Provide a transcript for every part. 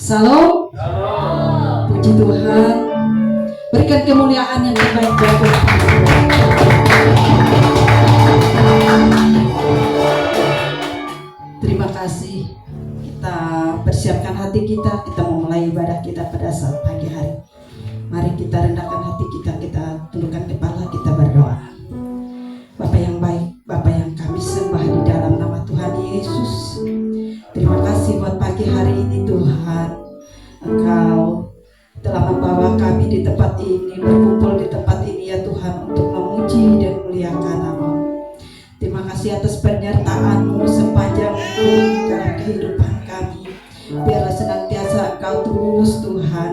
Salam. Puji Tuhan. Berikan kemuliaan yang terbaik buat Tuhan. Terima kasih. Kita persiapkan hati kita. Kita memulai ibadah kita pada saat pagi hari. Mari kita rendahkan hati kita. Kita tundukkan kepala, kita berdoa. Bapa yang baik, Bapa yang kami sembah di dalam nama Tuhan Yesus. Terima kasih buat pagi hari ini Tuhan. Engkau telah membawa kami di tempat ini, berkumpul di tempat ini ya Tuhan, untuk memuji dan memuliakan nama-Mu. Terima kasih atas penyertaan-Mu sepanjang hidup dalam kehidupan kami. Biarlah senantiasa Engkau terus Tuhan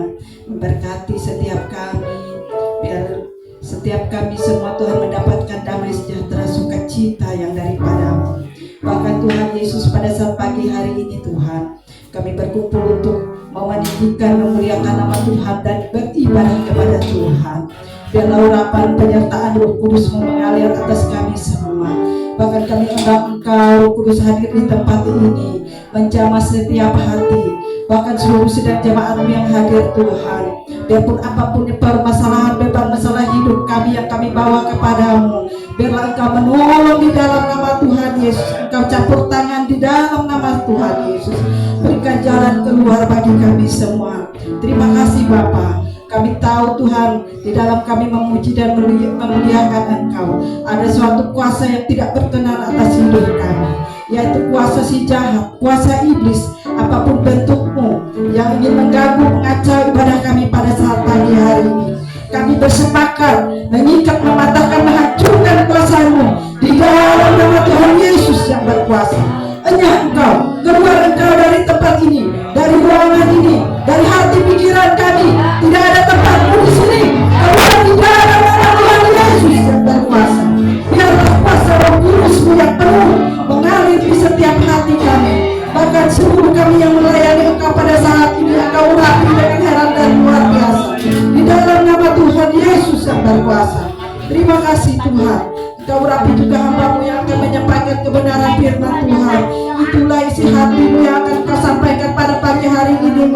memberkati setiap kami. Biar setiap kami semua Tuhan mendapatkan damai sejahtera sukacita yang daripada-Mu. Bahkan Tuhan Yesus pada saat pagi hari ini Tuhan, kami berkumpul untuk meninggikan, memuliakan nama Tuhan dan beribadah kepada Tuhan. Biarlah urapan penyertaan Roh Kudus mengalir atas kami semua. Bahkan kami undang Engkau Roh Kudus hadir di tempat ini, menjamah setiap hati, bahkan seluruh sedang jemaat-Mu yang hadir Tuhan. Biarpun apapun permasalahan, beban masalah hidup kami yang kami bawa kepadamu, biarlah Engkau menolong di dalam nama Tuhan Yesus. Engkau campur tangan di dalam nama Tuhan Yesus. Berikan jalan keluar bagi kami semua. Terima kasih Bapa. Kami tahu Tuhan, di dalam kami memuji dan memuliakan Engkau, ada suatu kuasa yang tidak berkenan atas hidup kami, yaitu kuasa si jahat, kuasa iblis, apapun bentukmu yang ingin mengganggu, mengacau ibadah kami pada saat pagi hari ini. Kami bersepakat mengikat, mematahkan, menghancurkan kuasa-Mu di dalam nama Tuhan Yesus yang berkuasa. Enyah Engkau, keluar Engkau dari tempat ini, dari ruangan ini, dari hati pikiran kami. Tidak ada tempat-Mu di sini. Keluar di dalam nama Tuhan Yesus yang berkuasa. Biarlah kuasa Roh Kudus-Mu yang penuh mengalir di setiap hati kami. Bahkan seluruh kami yang melayani Engkau pada saat ini, Engkau urapi dengan heran dan luar biasa. Di dalam nama Tuhan Yesus yang berkuasa. Terima kasih Tuhan. Engkau urapi juga hamba-Mu yang akan menyampaikan kebenaran firman Tuhan. Itulah isi hati-Mu yang akan Kau sampaikan pada pagi hari ini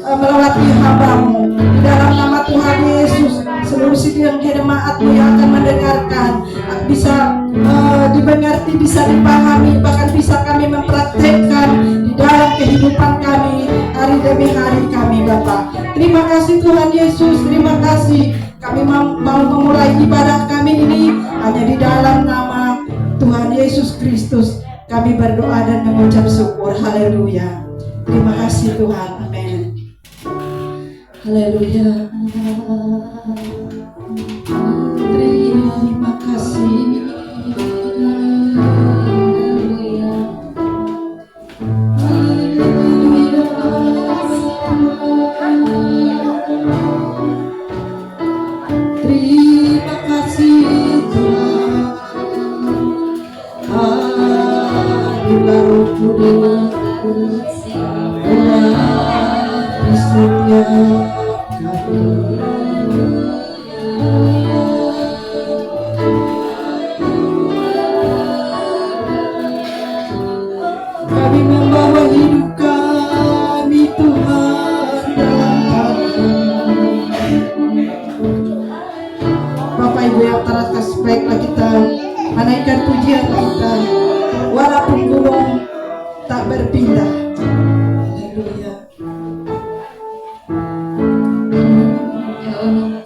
melewati hamba-Mu. Di dalam nama Tuhan Yesus, seluruh sidang jemaat-Mu yang akan mendengarkan bisa dimengerti, bisa dipahami, bahkan bisa kami mempraktekkan di dalam kehidupan kami hari demi hari kami Bapa. Terima kasih Tuhan Yesus, terima kasih. Kami mau memulai ibadah kami ini hanya di dalam nama Tuhan Yesus Kristus. Kami berdoa dan mengucap syukur. Haleluya. Terima kasih Tuhan. Amin. Haleluya. Terima kasih. Kami membawa hidup kami Tuhan dalam hati. Bapak Ibu yang terkasih, baiklah kita menaikkan pujian kita walaupun gunung tak berpindah. Haleluya.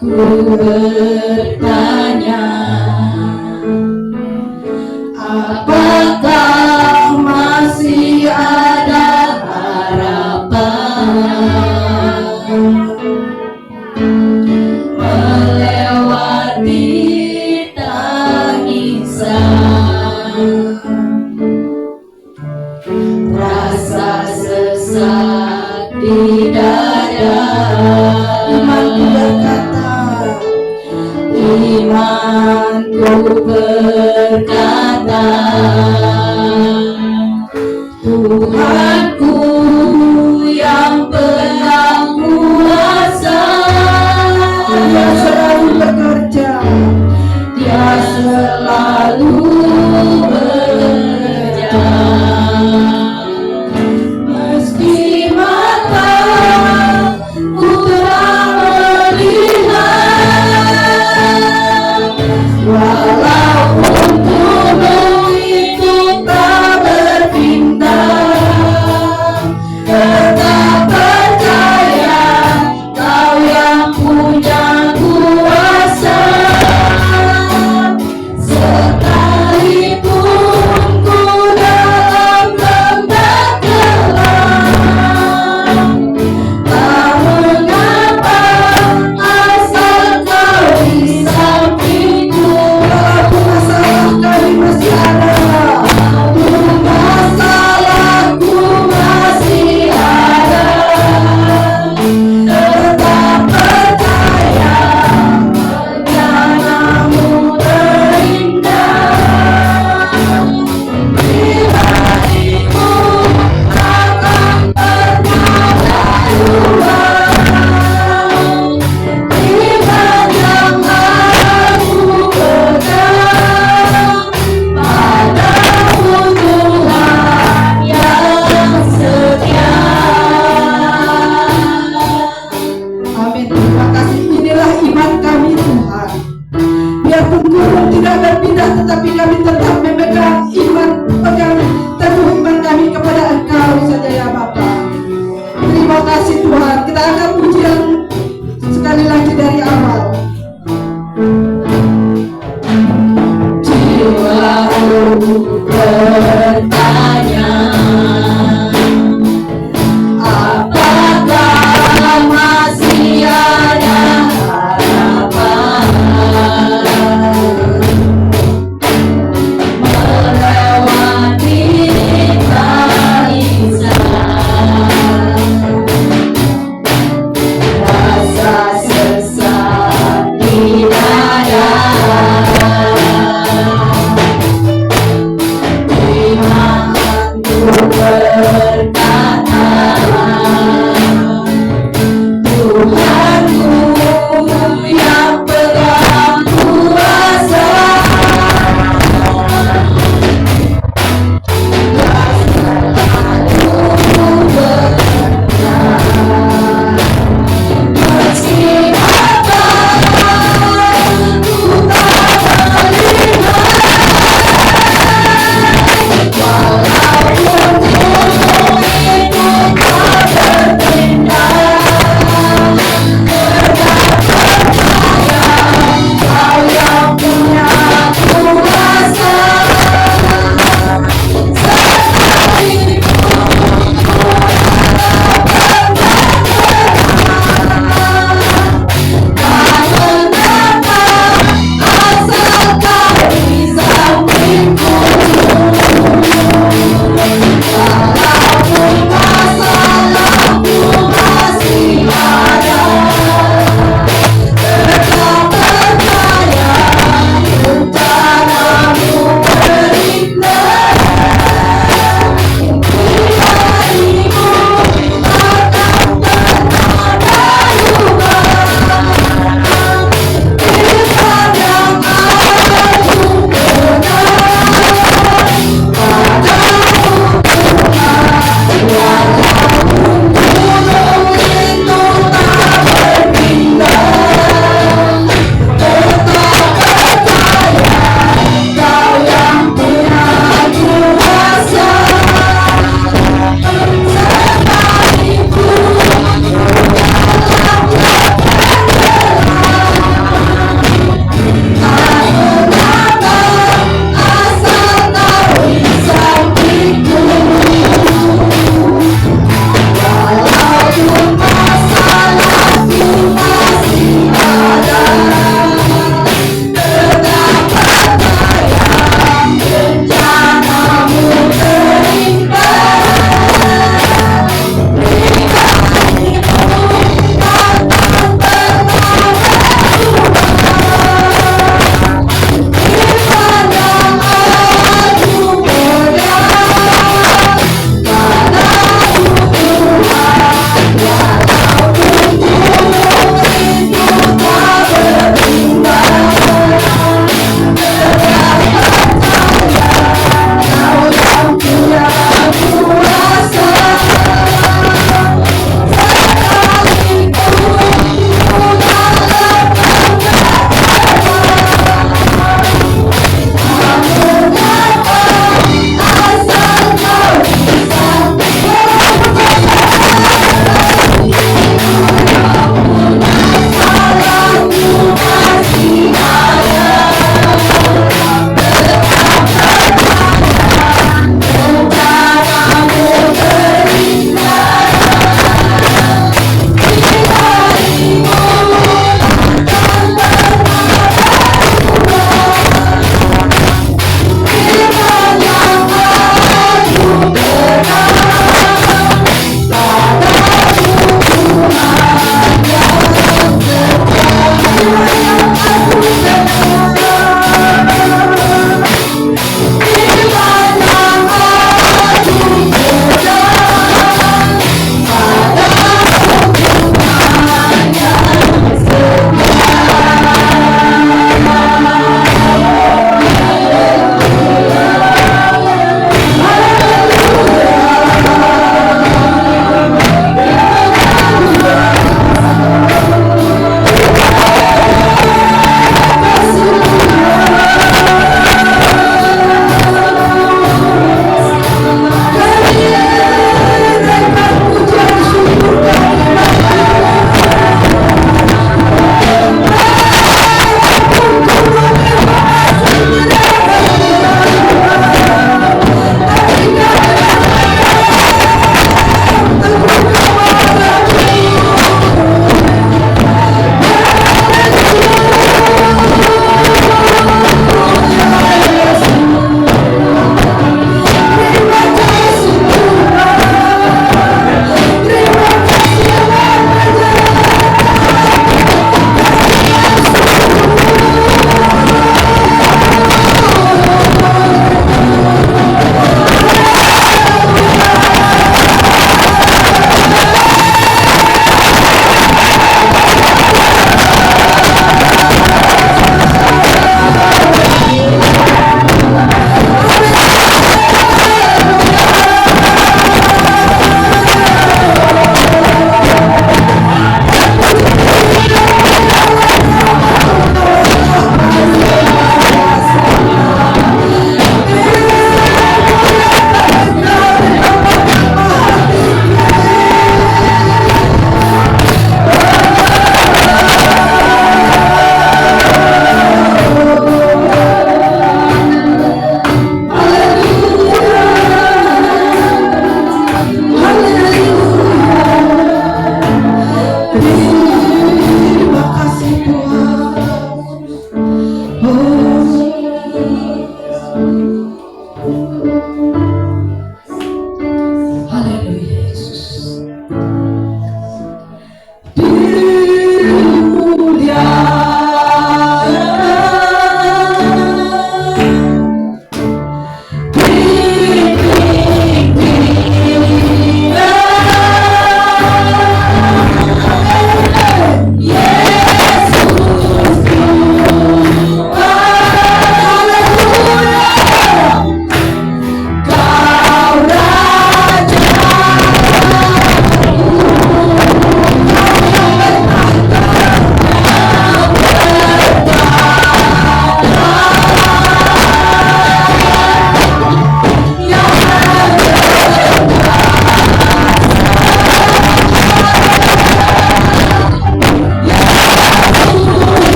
Ku bertanya, apakah masih ada harapan melewati tangisan, rasa sesak di dada. Imanku berkata, imanku berkata, Tuhanku yang penuh kuasa, Dia selalu bekerja, Dia selalu bekerja. Meski mata bertanya, apakah masih ada harapan melewati barisan rasa sesak di dada. Terima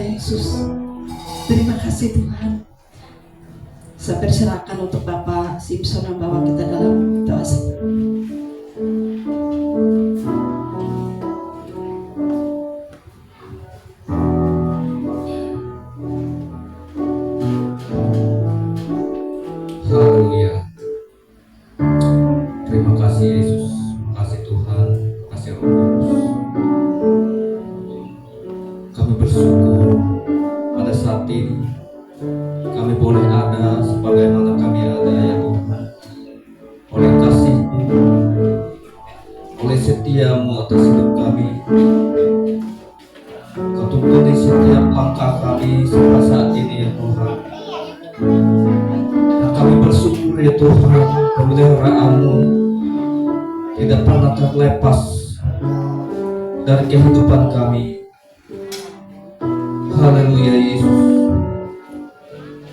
Yesus. Terima kasih Tuhan. Saya persilahkan untuk Bapak Simpson membawa kita dalam doa. Haleluya. Terima kasih Yesus, makasih Tuhan, makasih Roh Kudus. Kami bersyukur pada saat ini kami boleh ada sebagaimana kami ada ya Tuhan. Oleh kasih-Mu, oleh setiamu atas hidup kami. Kau tuntun di setiap langkah kami sampai saat ini ya Tuhan. Dan kami bersyukur ya Tuhan, pemeliharaan-Mu tidak pernah terlepas dari kehidupan kami. Haleluya Yesus.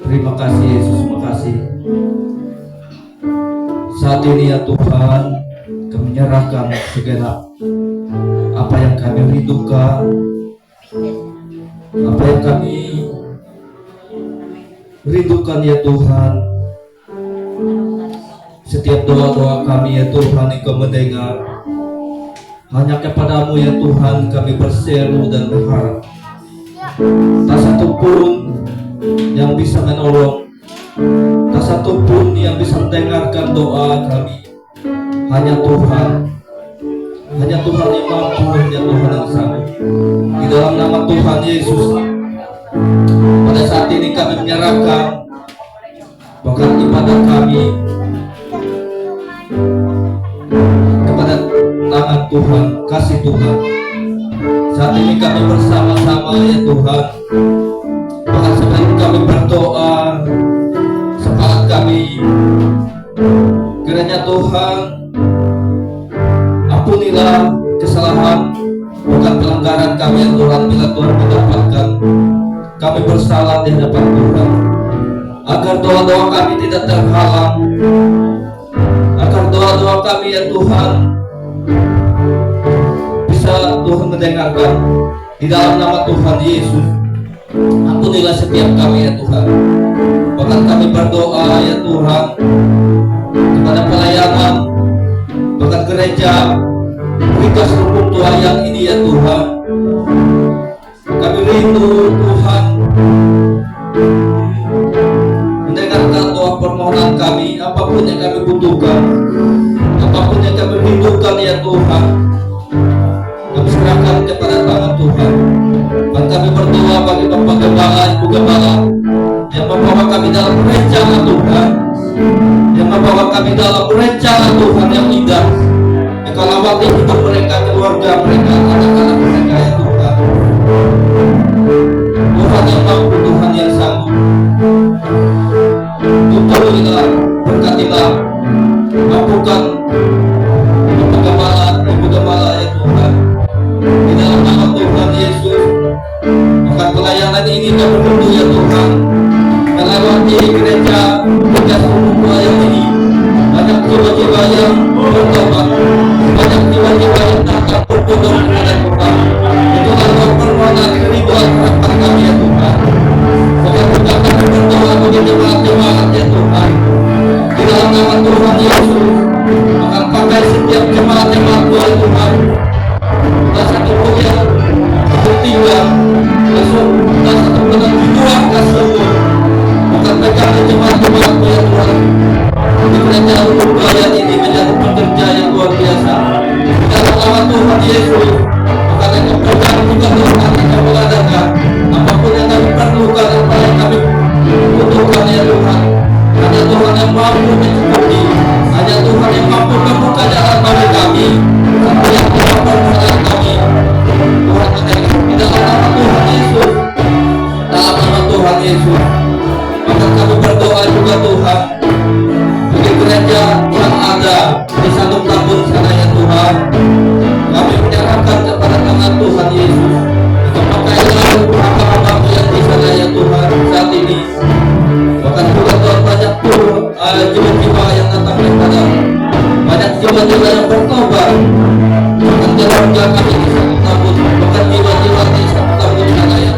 Terima kasih Yesus, makasih. Saat ini ya Tuhan, kami menyerahkan segenap apa yang kami rindukan, apa yang kami rindukan ya Tuhan. Setiap doa-doa kami ya Tuhan, Engkau mendengar. Hanya kepadamu ya Tuhan kami berseru dan berharap. Tak satu pun yang bisa menolong, tak satu pun yang bisa mendengarkan doa kami. Hanya Tuhan yang mampu, hanya Tuhan yang sanggup. Di dalam nama Tuhan Yesus, pada saat ini kami menyerahkan bahkan ibadah kami kepada tangan Tuhan, kasih Tuhan. Saat ini kami bersama-sama ya Tuhan. Bahkan sebelum kami berdoa, sepakat kami, kiranya Tuhan ampunilah kesalahan, bukan pelanggaran kami ya Tuhan. Bila Tuhan mendapatkan kami bersalah di hadapan Tuhan, agar doa-doa kami tidak terhalang, agar doa-doa kami ya Tuhan bisa Tuhan mendengarkan. Di dalam nama Tuhan Yesus, ampunilah setiap kami ya Tuhan. Bahkan kami berdoa ya Tuhan kepada pelayanan, bahkan gereja, berikan seluruh tua yang ini ya Tuhan. Kami rindu Tuhan mendengarkan doa permohonan kami, apapun yang kami butuhkan, apapun yang kami rindukan ya Tuhan. Kami serahkan kepada tangan Tuhan. Dan kami berdoa bagi Bapak Gembala, Ibu Gembala yang membawa kami dalam rencana Tuhan, yang membawa kami dalam rencana Tuhan yang indah. Engkau lawati hidup mereka, keluarga mereka, anak-anak mereka ya Tuhan. Tuhan yang mampu, Tuhan yang sanggup. Tuntulilah, berkatilah, mampukan Bapak Gembala, Ibu Gembala ya Tuhan. Di dalam nama Tuhan Yesus, maka pelayanan ini kami rindu ya Tuhan. Melewati gereja, gereja seluruh yang ini, banyak jiwa-jiwa yang bertobat, banyak jiwa-jiwa yang datang berbodoh kepada Tuhan. Itulah doa permohonan kerinduan harapan kami ya Tuhan. Maka juga kami berdoa bagi jemaat-jemaat ya Tuhan. Di dalam nama Tuhan Yesus, akan pakai setiap jemaat-jemaat Tuhan Tuhan. Tak satu pun yang tertinggal, tak satu pun yang dibuang kasih-Mu. Bukan pegang jemaat-jemaat ya Tuhan. Di gereja pelayan ini menjadi pekerja yang luar biasa. Di dalam nama Tuhan Yesus, maka Engkau pegang juga Tuhan, Engkau mengadakan apapun yang kami perlukan, apa yang kami butuhkan ya Tuhan. Hanya Tuhan yang mampu mencukupi, hanya Tuhan yang mampu membuka jalan bagi kami. Apa yang Tuhan permohonan kami, Tuhan mendengar. Di dalam nama Tuhan Yesus, dalam nama Tuhan Yesus, maka kami berdoa juga Tuhan bagi gereja yang ada di Sandung Tambun sana ya Tuhan. Kami menyerahkan kepada tangan Tuhan Yesus. Engkau pakailah hamba-Hamba-Mu yang di sana ya Tuhan saat ini. Bahkan juga Tuhan banyak jiwa-jiwa yang datang kepada, banyak jiwa-jiwa yang bertobat. Bahkan keluarga kami di Sandung Tambun, bahkan jiwa-jiwa di Sandung Tambun sana ya.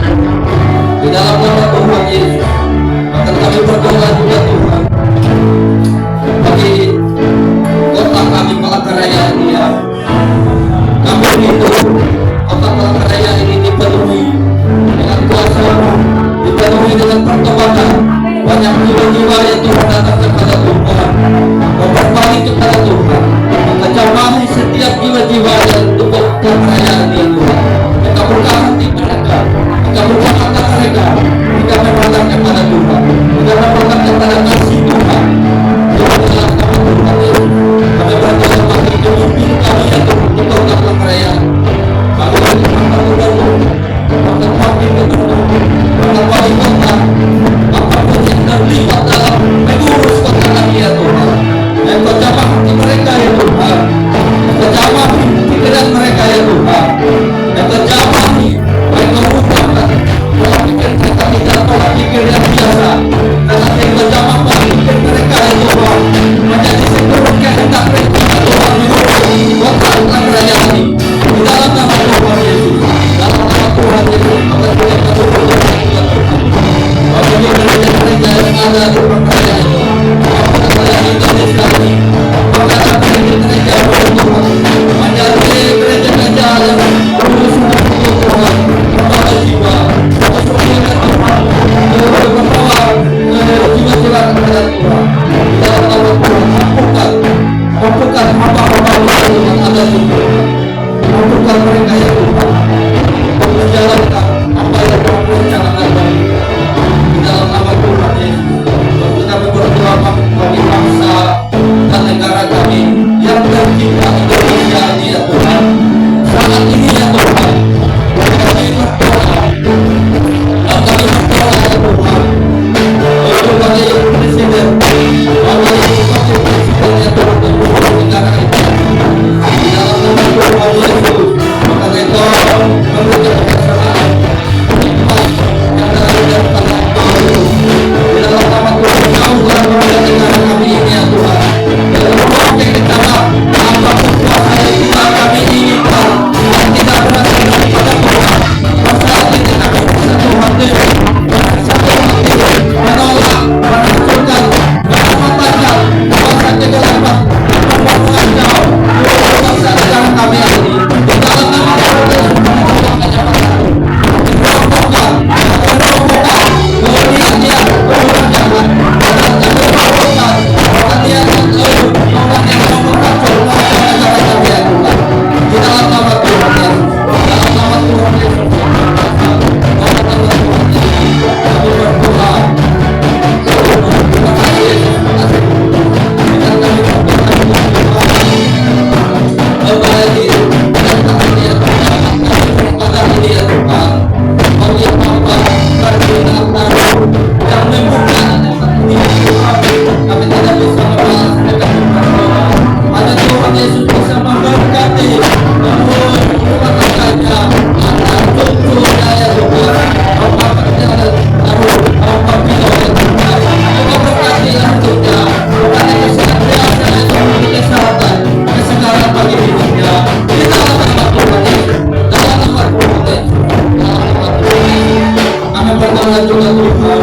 pertolongan juga Tuhan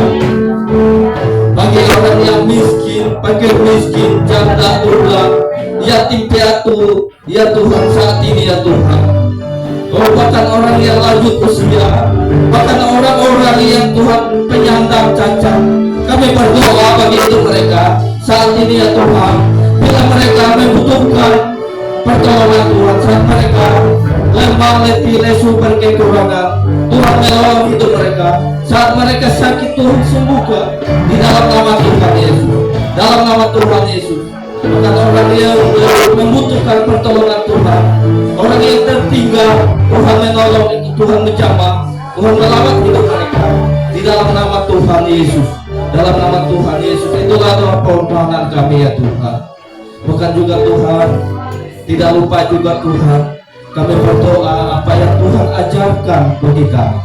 bagi orang yang miskin, fakir miskin, janda tunggal, yatim piatu, ya Tuhan saat ini ya Tuhan. Oh, bahkan orang yang lanjut usia, bahkan orang-orang yang Tuhan penyandang cacat, kami berdoa bagi itu mereka saat ini ya Tuhan. Bila mereka membutuhkan pertolongan Tuhan, saat mereka lemah letih lesu berkekurangan, Tuhan menolong hidup mereka. Saat mereka sakit, Tuhan sembuhkan di dalam nama Tuhan Yesus, dalam nama Tuhan Yesus. Bahkan orang yang membutuhkan pertolongan Tuhan, orang yang tertinggal, Tuhan menolong, Tuhan menjamah, Tuhan melawat hidup mereka di dalam nama Tuhan Yesus, dalam nama Tuhan Yesus. Itulah doa permohonan kami ya Tuhan. Bukan juga Tuhan, tidak lupa juga Tuhan, kami berdoa apa yang Tuhan ajarkan bagi kami.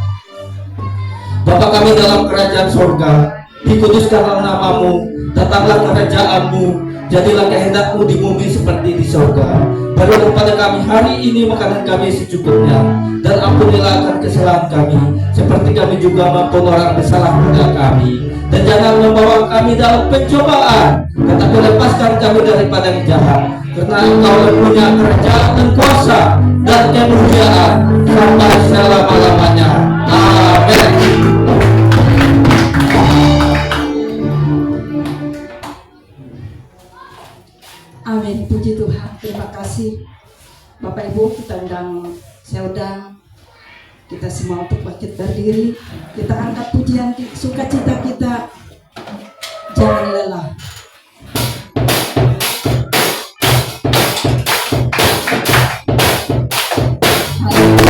Bapa kami dalam kerajaan sorga, dikuduskanlah namamu, datanglah kerajaanmu, jadilah kehendakmu di bumi seperti di sorga. Berilah kepada kami hari ini makanan kami secukupnya, dan ampunilah akan kesalahan kami, seperti kami juga maupun orang bersalah kepada kami. Dan jangan membawa kami dalam pencobaan, tetapi lepaskan kami daripada yang jahat. Karena Engkau yang punya kerajaan dan kuasa dan kemuliaan sampai selama-lamanya. Amin. Amin, puji Tuhan. Terima kasih Bapak Ibu. Kita undang, saya undang kita semua untuk bangkit berdiri. Kita angkat pujian sukacita kita, jangan lelah. Hallelujah.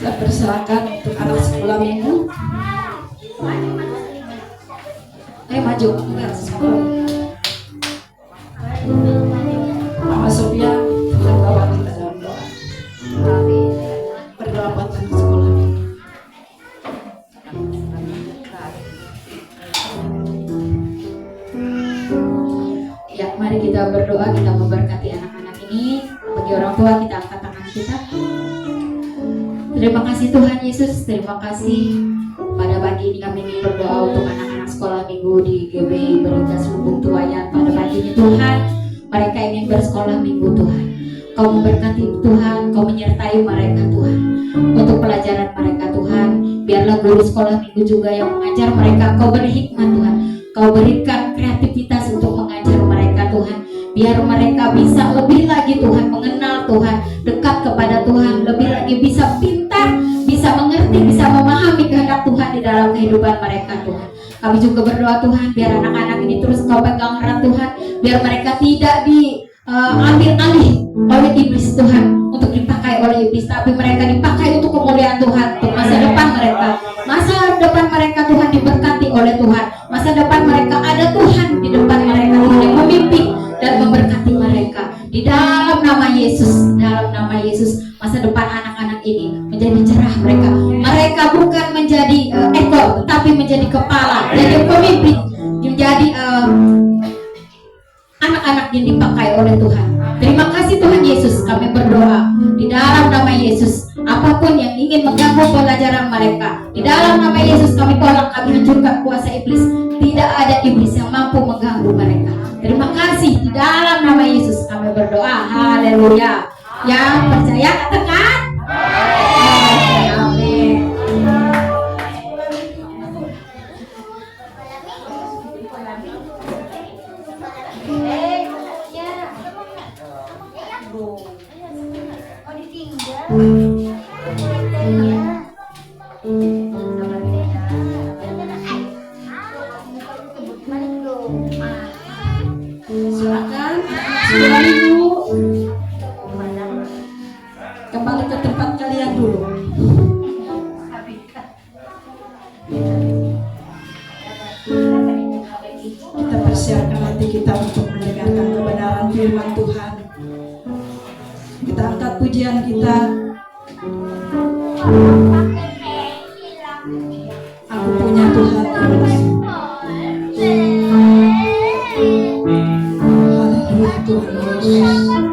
Kita persilakan untuk anak sekolah minggu. Maju, enggak sekolah. Mama Sofia, kita bawa kita dalam doa. Berdoa buat anak sekolah. Ya, mari kita berdoa, kita memberkati anak-anak ini. Bagi orang tua, kita angkat tangan kita. Terima kasih Tuhan Yesus, terima kasih. Pada pagi ini kami ingin berdoa untuk anak-anak sekolah minggu di GBI Beringas Lubung Tuayan. Pada pagi ini Tuhan, mereka ingin bersekolah minggu Tuhan. Kau memberkati Tuhan, Kau menyertai mereka Tuhan untuk pelajaran mereka Tuhan. Biarlah guru sekolah minggu juga yang mengajar mereka, Kau beri hikmat Tuhan. Kau berikan kreativitas untuk mengajar mereka Tuhan. Biar mereka bisa lebih lagi Tuhan mengenal Tuhan, dekat kepada Tuhan, lebih lagi bisa pintar, bisa mengerti, bisa memahami kehendak Tuhan di dalam kehidupan mereka Tuhan. Kami juga berdoa Tuhan, biar anak-anak ini terus Kau pegang erat Tuhan, biar mereka tidak diambil alih oleh iblis Tuhan, untuk dipakai oleh iblis, tapi mereka dipakai untuk kemuliaan Tuhan, untuk masa depan mereka. Masa depan mereka Tuhan diberkati oleh Tuhan. Masa depan mereka ada Tuhan di depan mereka, Tuhan yang memimpin dan memberkati mereka. Di dalam nama Yesus, dalam nama Yesus, masa depan anak-anak ini menjadi cerah mereka. Mereka bukan menjadi ekor, tetapi menjadi kepala, jadi pemimpin, menjadi anak-anak yang dipakai oleh Tuhan. Terima kasih Tuhan Yesus, kami berdoa di dalam nama Yesus. Apapun yang ingin mengganggu pelajaran mereka, di dalam nama Yesus kami tolak, kami hancurkan kuasa iblis. Tidak ada iblis yang mampu mengganggu mereka. Terima kasih, di dalam nama Yesus kami berdoa. Haleluya. Yang percaya katakan amin. Silakan sekolah minggu kembali ke tempat kalian dulu. Kita persiapkan hati kita untuk mendengarkan kebenaran firman Tuhan. Kita angkat pujian kita. Aku punya Tuhan Yesus. Haleluya Tuhan Yesus.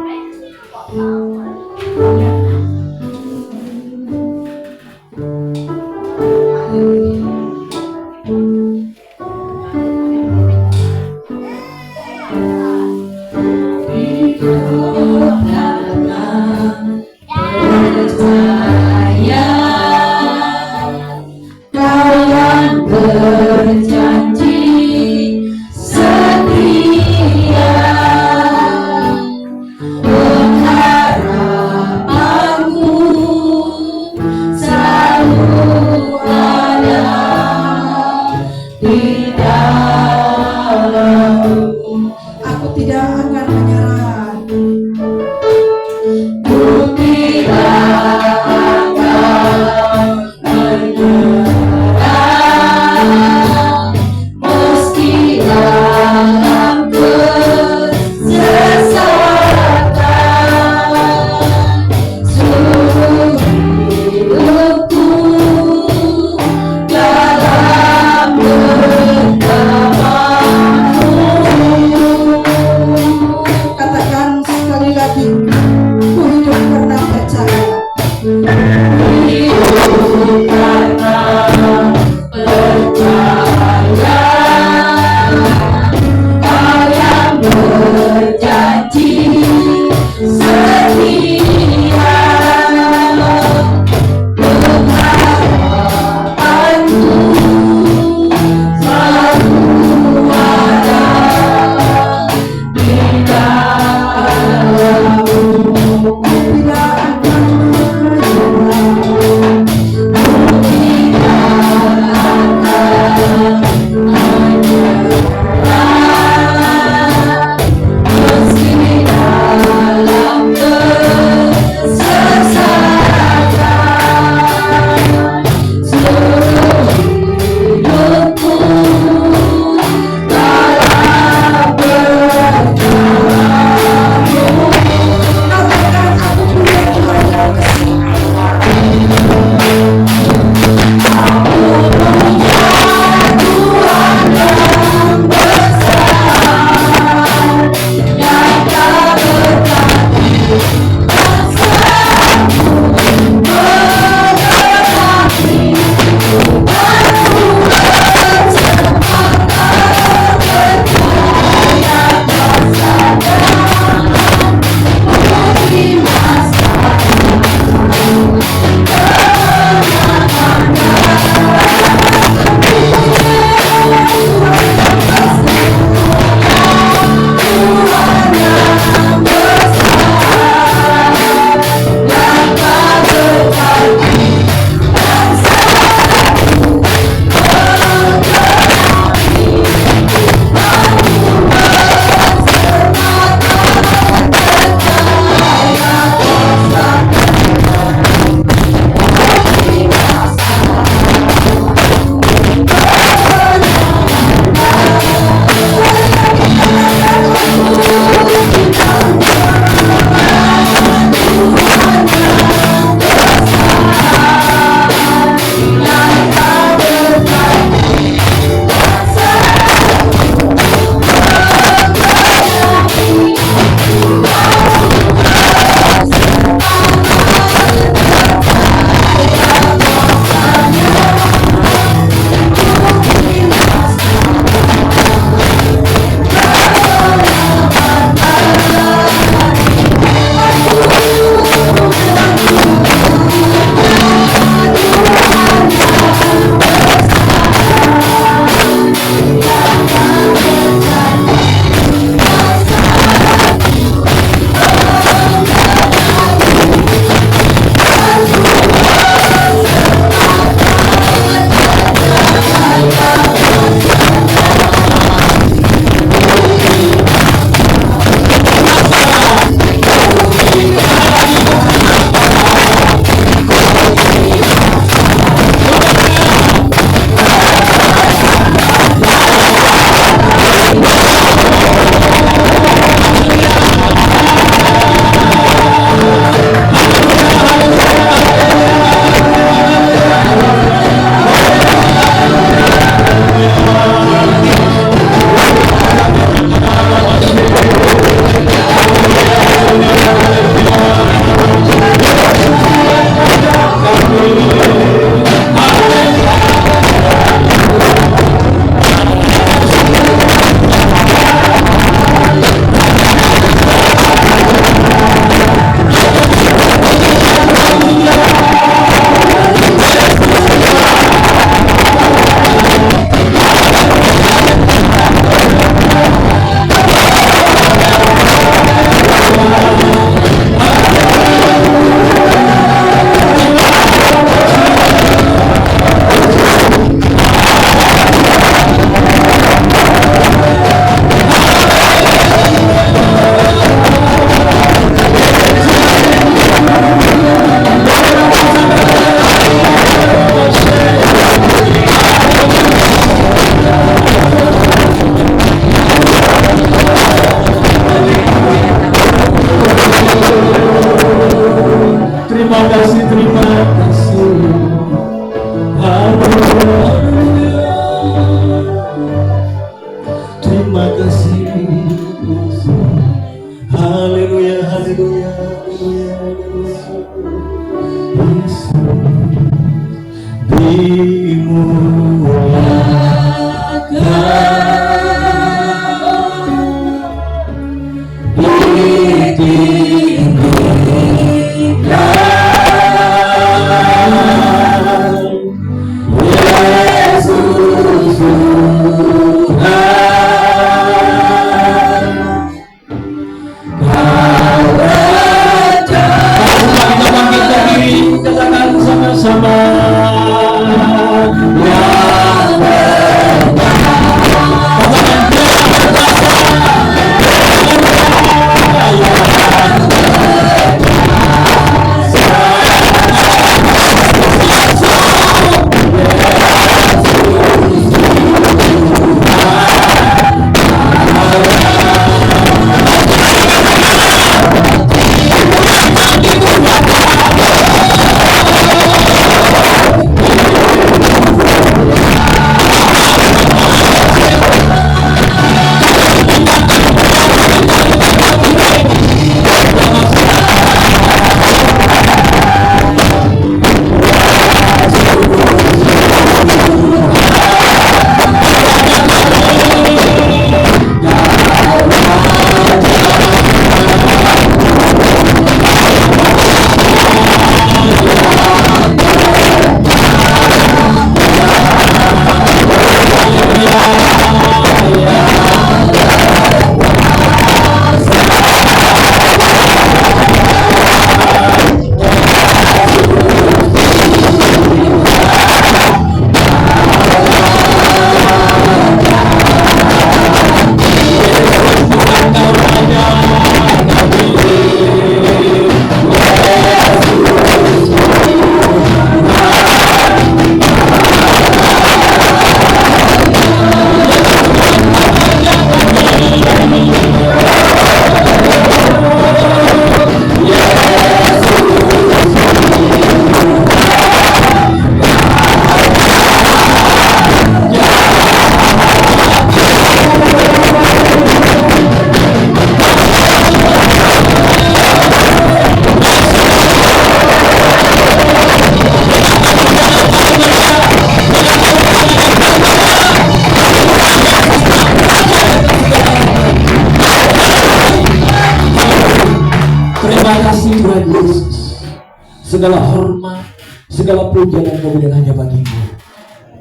Segala hormat, segala puja dan kemuliaan hanya bagimu.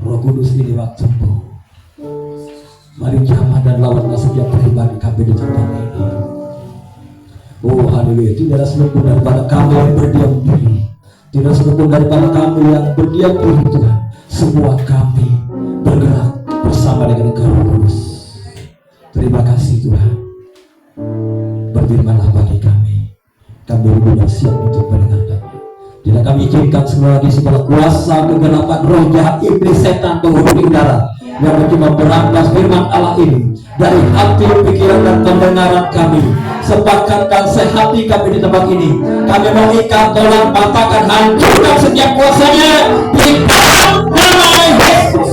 Roh Kudus ini waktumu. Mari jamah dan lawanlah setiap pribadi kami di tempat ini. Oh haleluya, tidak seluruh daripada kami yang berdiam diri, tidak seluruh daripada kami yang berdiam diri Tuhan. Semua kami bergerak bersama dengan Roh Kudus. Terima kasih Tuhan. Berfirmanlah bagi kami. Kami sudah siap untuk mendengarkannya. Tidak kami izinkan semua lagi segala kuasa kegelapan roh jahat iblis setan penghuni udara yang mencoba berampas firman Allah ini dari hati, pikiran dan pendengaran kami. Sepakatkan sehati kami di tempat ini. Kami mengikat, tolong patahkan, hancurkan setiap kuasanya di dalam nama Yesus.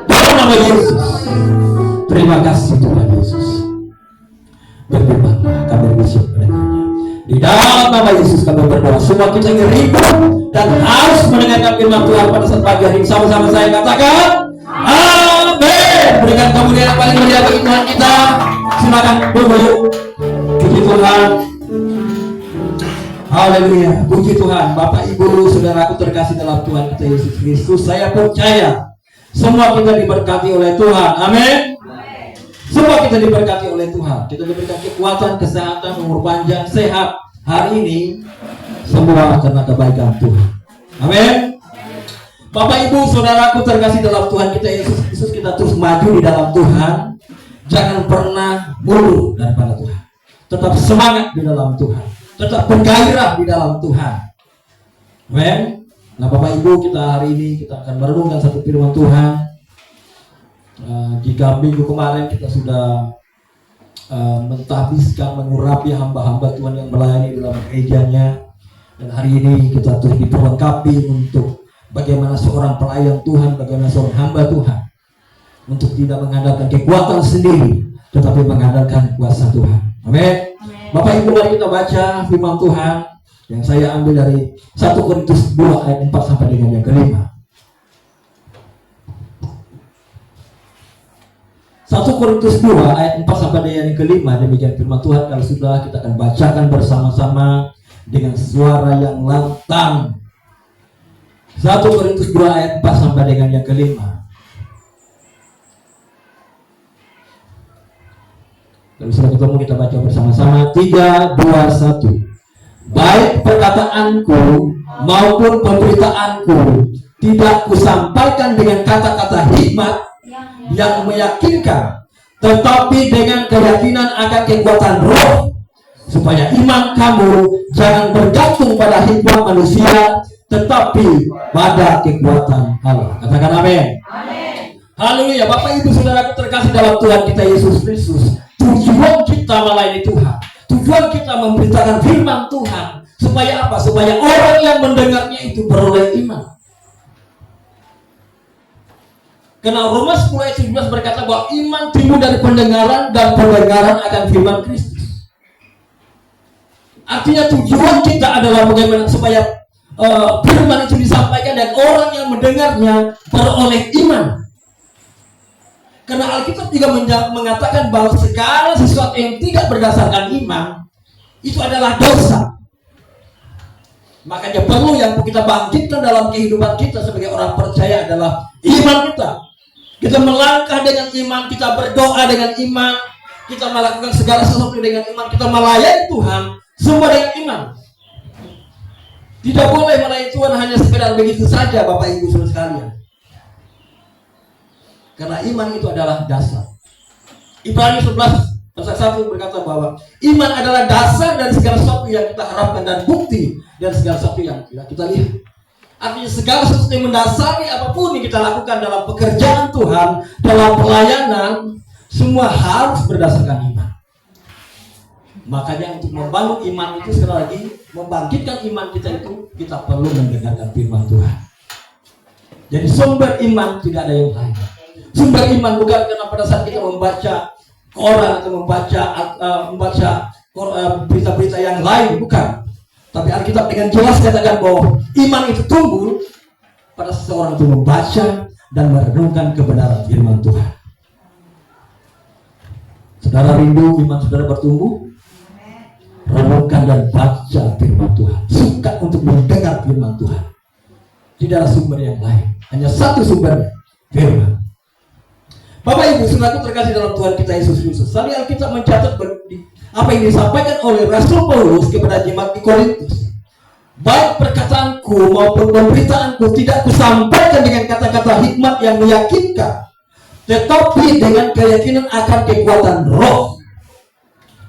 Dalam nama Yesus. Terima kasih Tuhan Yesus. Berfirmanlah, kami bersiap mendengarnya. Di dalam nama Yesus kami berdoa. Semua kita yang ribut dan harus mendengarkan firman Tuhan pada saat pagi hari ini. Sama-sama saya katakan amin. Berikan kemuliaan yang paling mulia bagi Tuhan kita. Silakan berwujud. Puji Tuhan. Haleluya. Puji Tuhan. Bapak Ibu saudaraku terkasih dalam Tuhan kita Yesus Kristus, saya percaya semua kita diberkati oleh Tuhan. Amin. Semua kita diberkati oleh Tuhan. Kita diberikan kekuatan, kesehatan, umur panjang, sehat. Hari ini semua karena kebaikan Tuhan. Amin. Bapak Ibu saudaraku terkasih dalam Tuhan kita Yesus Kristus, kita terus maju di dalam Tuhan. Jangan pernah mundur daripada Tuhan. Tetap semangat di dalam Tuhan. Tetap bergairah di dalam Tuhan. Amin. Nah Bapak Ibu, kita hari ini kita akan merenungkan satu firman Tuhan. Jika minggu kemarin kita sudah mentahbiskan, mengurapi hamba-hamba Tuhan yang melayani dalam gerejanya, dan hari ini kita terus diperlengkapi untuk bagaimana seorang pelayan Tuhan, bagaimana seorang hamba Tuhan untuk tidak mengandalkan kekuatan sendiri, tetapi mengandalkan kuasa Tuhan. Amin. Bapak Ibu, mari kita baca firman Tuhan yang saya ambil dari 1 Korintus 2 ayat 4 sampai dengan yang kelima. 1 Korintus 2 ayat 4 sampai dengan yang kelima, demikian firman Tuhan. Kalau sudah, kita akan bacakan bersama-sama dengan suara yang lantang. 1 Korintus 2 ayat 4 sampai dengan yang kelima. Kalau sudah ketemu, kita baca bersama-sama. 3, 2, 1. Baik perkataanku maupun pemberitaanku tidak kusampaikan dengan kata-kata hikmat yang meyakinkan, tetapi dengan keyakinan akan kekuatan roh, supaya iman kamu jangan bergantung pada hikmat manusia, tetapi pada kekuatan Allah. Katakan amin. Haleluya. Bapak Ibu Saudaraku terkasih dalam Tuhan kita Yesus Kristus, tujuan kita melayani Tuhan, tujuan kita memberitakan firman Tuhan, supaya apa? Supaya orang yang mendengarnya itu beroleh iman. Karena Roma 10 ayat 17 berkata bahwa iman timbul dari pendengaran, dan pendengaran akan firman Kristus. Artinya tujuan kita adalah bagaimana supaya firman itu disampaikan dan orang yang mendengarnya beroleh iman. Karena Alkitab juga mengatakan bahwa segala sesuatu yang tidak berdasarkan iman itu adalah dosa. Makanya perlu yang kita bangkitkan dalam kehidupan kita sebagai orang percaya adalah iman kita. Kita melangkah dengan iman, kita berdoa dengan iman, kita melakukan segala sesuatu dengan iman, kita melayani Tuhan semua dengan iman. Tidak boleh melayani Tuhan hanya sekedar begitu saja, Bapak Ibu Saudara sekalian. Karena iman itu adalah dasar. Ibrani 11 pasal 1 berkata bahwa iman adalah dasar dari segala sesuatu yang kita harapkan dan bukti dari segala sesuatu yang tidak kita lihat. Artinya segala sesuatu yang mendasari apapun yang kita lakukan dalam pekerjaan Tuhan, dalam pelayanan, semua harus berdasarkan iman. Makanya untuk membangun iman itu, sekali lagi, membangkitkan iman kita itu, kita perlu mendengarkan firman Tuhan. Jadi sumber iman tidak ada yang lain. Sumber iman bukan karena pada saat kita membaca koran atau membaca berita-berita yang lain, bukan. Tapi Alkitab dengan jelas katakan bahwa iman itu tumbuh pada seseorang itu membaca dan merenungkan kebenaran firman Tuhan. Saudara rindu iman saudara bertumbuh? Renungkan dan baca firman Tuhan. Suka untuk mendengar firman Tuhan. Tidak ada sumber yang lain. Hanya satu sumbernya, firman. Bapak Ibu Saudaraku terkasih dalam Tuhan kita Yesus Kristus. Tadi Alkitab mencatat apa yang disampaikan oleh Rasul Paulus kepada jemaat di Korintus. Baik perkataanku maupun pemberitaanku tidak kusampaikan dengan kata-kata hikmat yang meyakinkan, tetapi dengan keyakinan akan kekuatan roh,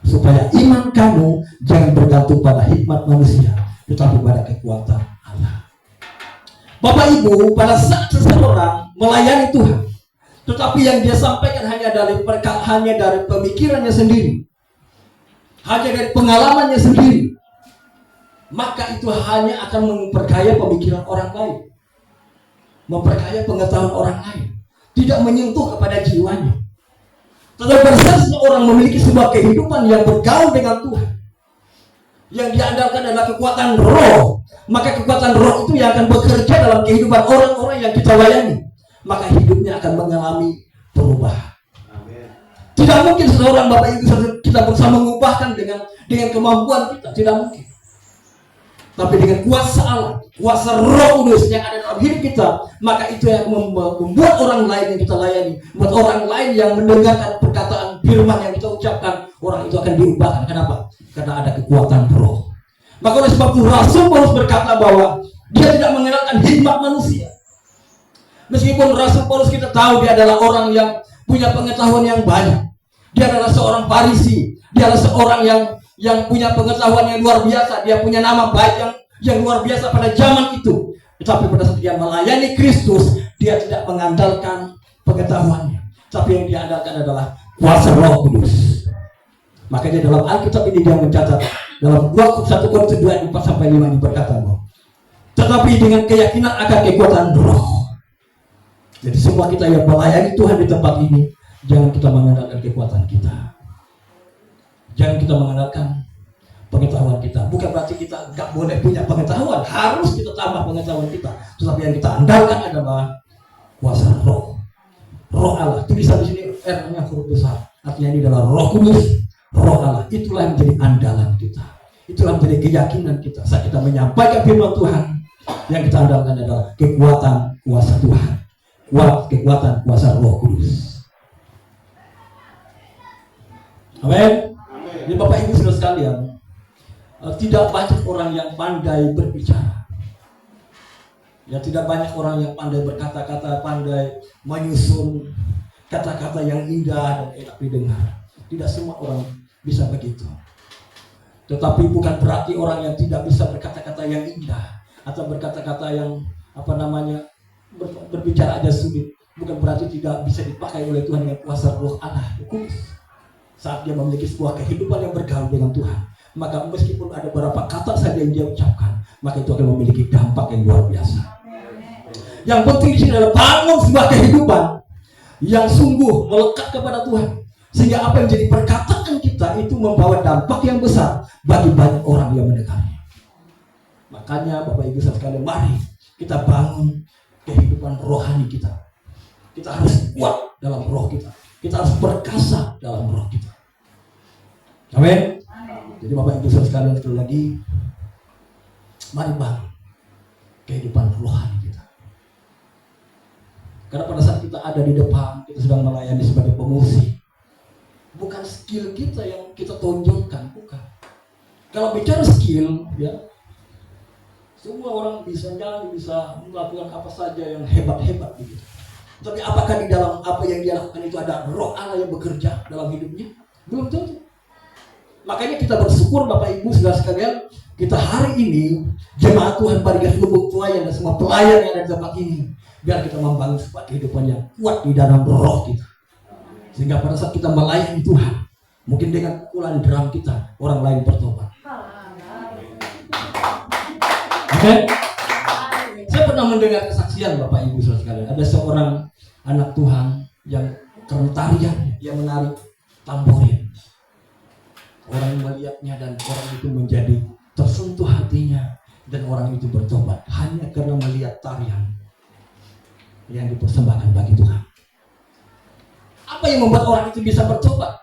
supaya iman kamu jangan bergantung pada hikmat manusia, tetapi pada kekuatan Allah. Bapak Ibu, pada saat seseorang melayani Tuhan, tetapi yang dia sampaikan hanya dari pemikirannya sendiri, hanya dari pengalamannya sendiri, maka itu hanya akan memperkaya pemikiran orang lain, memperkaya pengetahuan orang lain, tidak menyentuh kepada jiwanya. Tetapi pada saat seseorang memiliki sebuah kehidupan yang bergaul dengan Tuhan, yang diandalkan adalah kekuatan roh, maka kekuatan roh itu yang akan bekerja dalam kehidupan orang-orang yang kita layani, maka hidupnya akan mengalami perubahan. Tidak mungkin seseorang Bapak Ibu kita bersama mengubahkan dengan kemampuan kita, tidak mungkin. Tapi dengan kuasa Allah, kuasa Roh Kudus yang ada dalam hidup kita, maka itu yang membuat orang lain yang kita layani, membuat orang lain yang mendengarkan perkataan firman yang kita ucapkan, orang itu akan diubahkan. Kenapa? Karena ada kekuatan Roh. Maka oleh sebab itu Rasul Paulus berkata bahwa dia tidak mengenalkan hikmat manusia. Meskipun Rasul Paulus kita tahu dia adalah orang yang punya pengetahuan yang banyak. Dia adalah seorang Farisi. Dia adalah seorang yang punya pengetahuan yang luar biasa. Dia punya nama baik yang luar biasa pada zaman itu. Tetapi pada saat dia melayani Kristus, dia tidak mengandalkan pengetahuannya. Tapi yang dia andalkan adalah kuasa Roh Kudus. Makanya dalam Alkitab ini dia mencatat dalam 1 Korintus 2 4 sampai 5 ini berkata bahwa tetapi dengan keyakinan akan kekuatan Roh. Jadi semua kita yang melayani Tuhan di tempat ini, jangan kita mengandalkan kekuatan kita. Jangan kita mengandalkan pengetahuan kita. Bukan berarti kita nggak boleh punya pengetahuan, harus kita tambah pengetahuan kita. Tetapi yang kita andalkan adalah kuasa Roh, Roh Allah. Tulisan di sini R-nya huruf besar. Artinya ini adalah Roh Kudus, Roh Allah. Itulah yang menjadi andalan kita. Itulah menjadi keyakinan kita saat kita menyampaikan firman Tuhan. Yang kita andalkan adalah kekuatan kuasa Tuhan, kekuatan kuasa Roh Kudus. Amin. Jadi Bapak Ibu saudara sekalian, tidak banyak orang yang pandai berbicara. Ya, tidak banyak orang yang pandai berkata-kata, pandai menyusun kata-kata yang indah dan enak didengar. Tidak semua orang bisa begitu. Tetapi bukan berarti orang yang tidak bisa berkata-kata yang indah atau berkata-kata yang berbicara aja sulit, bukan berarti tidak bisa dipakai oleh Tuhan dengan kuasa Roh Allah Kudus. Saat dia memiliki sebuah kehidupan yang bergaul dengan Tuhan, maka meskipun ada beberapa kata saja yang dia ucapkan, maka itu akan memiliki dampak yang luar biasa. Yang penting di sini adalah bangun sebuah kehidupan yang sungguh melekat kepada Tuhan, sehingga apa yang menjadi perkataan kita itu membawa dampak yang besar bagi banyak orang yang mendengarnya. Makanya Bapak Ibu sekalian, mari kita bangun kehidupan rohani kita. Kita harus kuat dalam roh kita. Kita harus perkasa dalam roh kita. Amin. Jadi Bapak Ibu sekalian, sekali lagi, mari bangun kehidupan rohani kita. Karena pada saat kita ada di depan, kita sedang melayani sebagai pemusik. Bukan skill kita yang kita tonjolkan, bukan. Kalau bicara skill, ya, semua orang bisa nyanyi, bisa melakukan apa saja yang hebat-hebat begitu. Tapi apakah di dalam apa yang dia lakukan itu ada Roh Allah yang bekerja dalam hidupnya? Belum tentu. Makanya kita bersyukur Bapak Ibu saudara sekalian, kita hari ini jemaat Tuhan Parigas Lubuk Pelayan dan semua pelayan yang ada di tempat ini, biar kita membangun sebuah kehidupan yang kuat di dalam roh kita. Sehingga pada saat kita melayani Tuhan, mungkin dengan pukulan drum kita, orang lain bertobat. Oke? Saya pernah mendengar kesaksian Bapak Ibu saudara sekalian. Ada seorang anak Tuhan yang karena tarian, dia menarik tamborin. Orang melihatnya dan orang itu menjadi tersentuh hatinya, dan orang itu bertobat hanya karena melihat tarian yang dipersembahkan bagi Tuhan. Apa yang membuat orang itu bisa bertobat?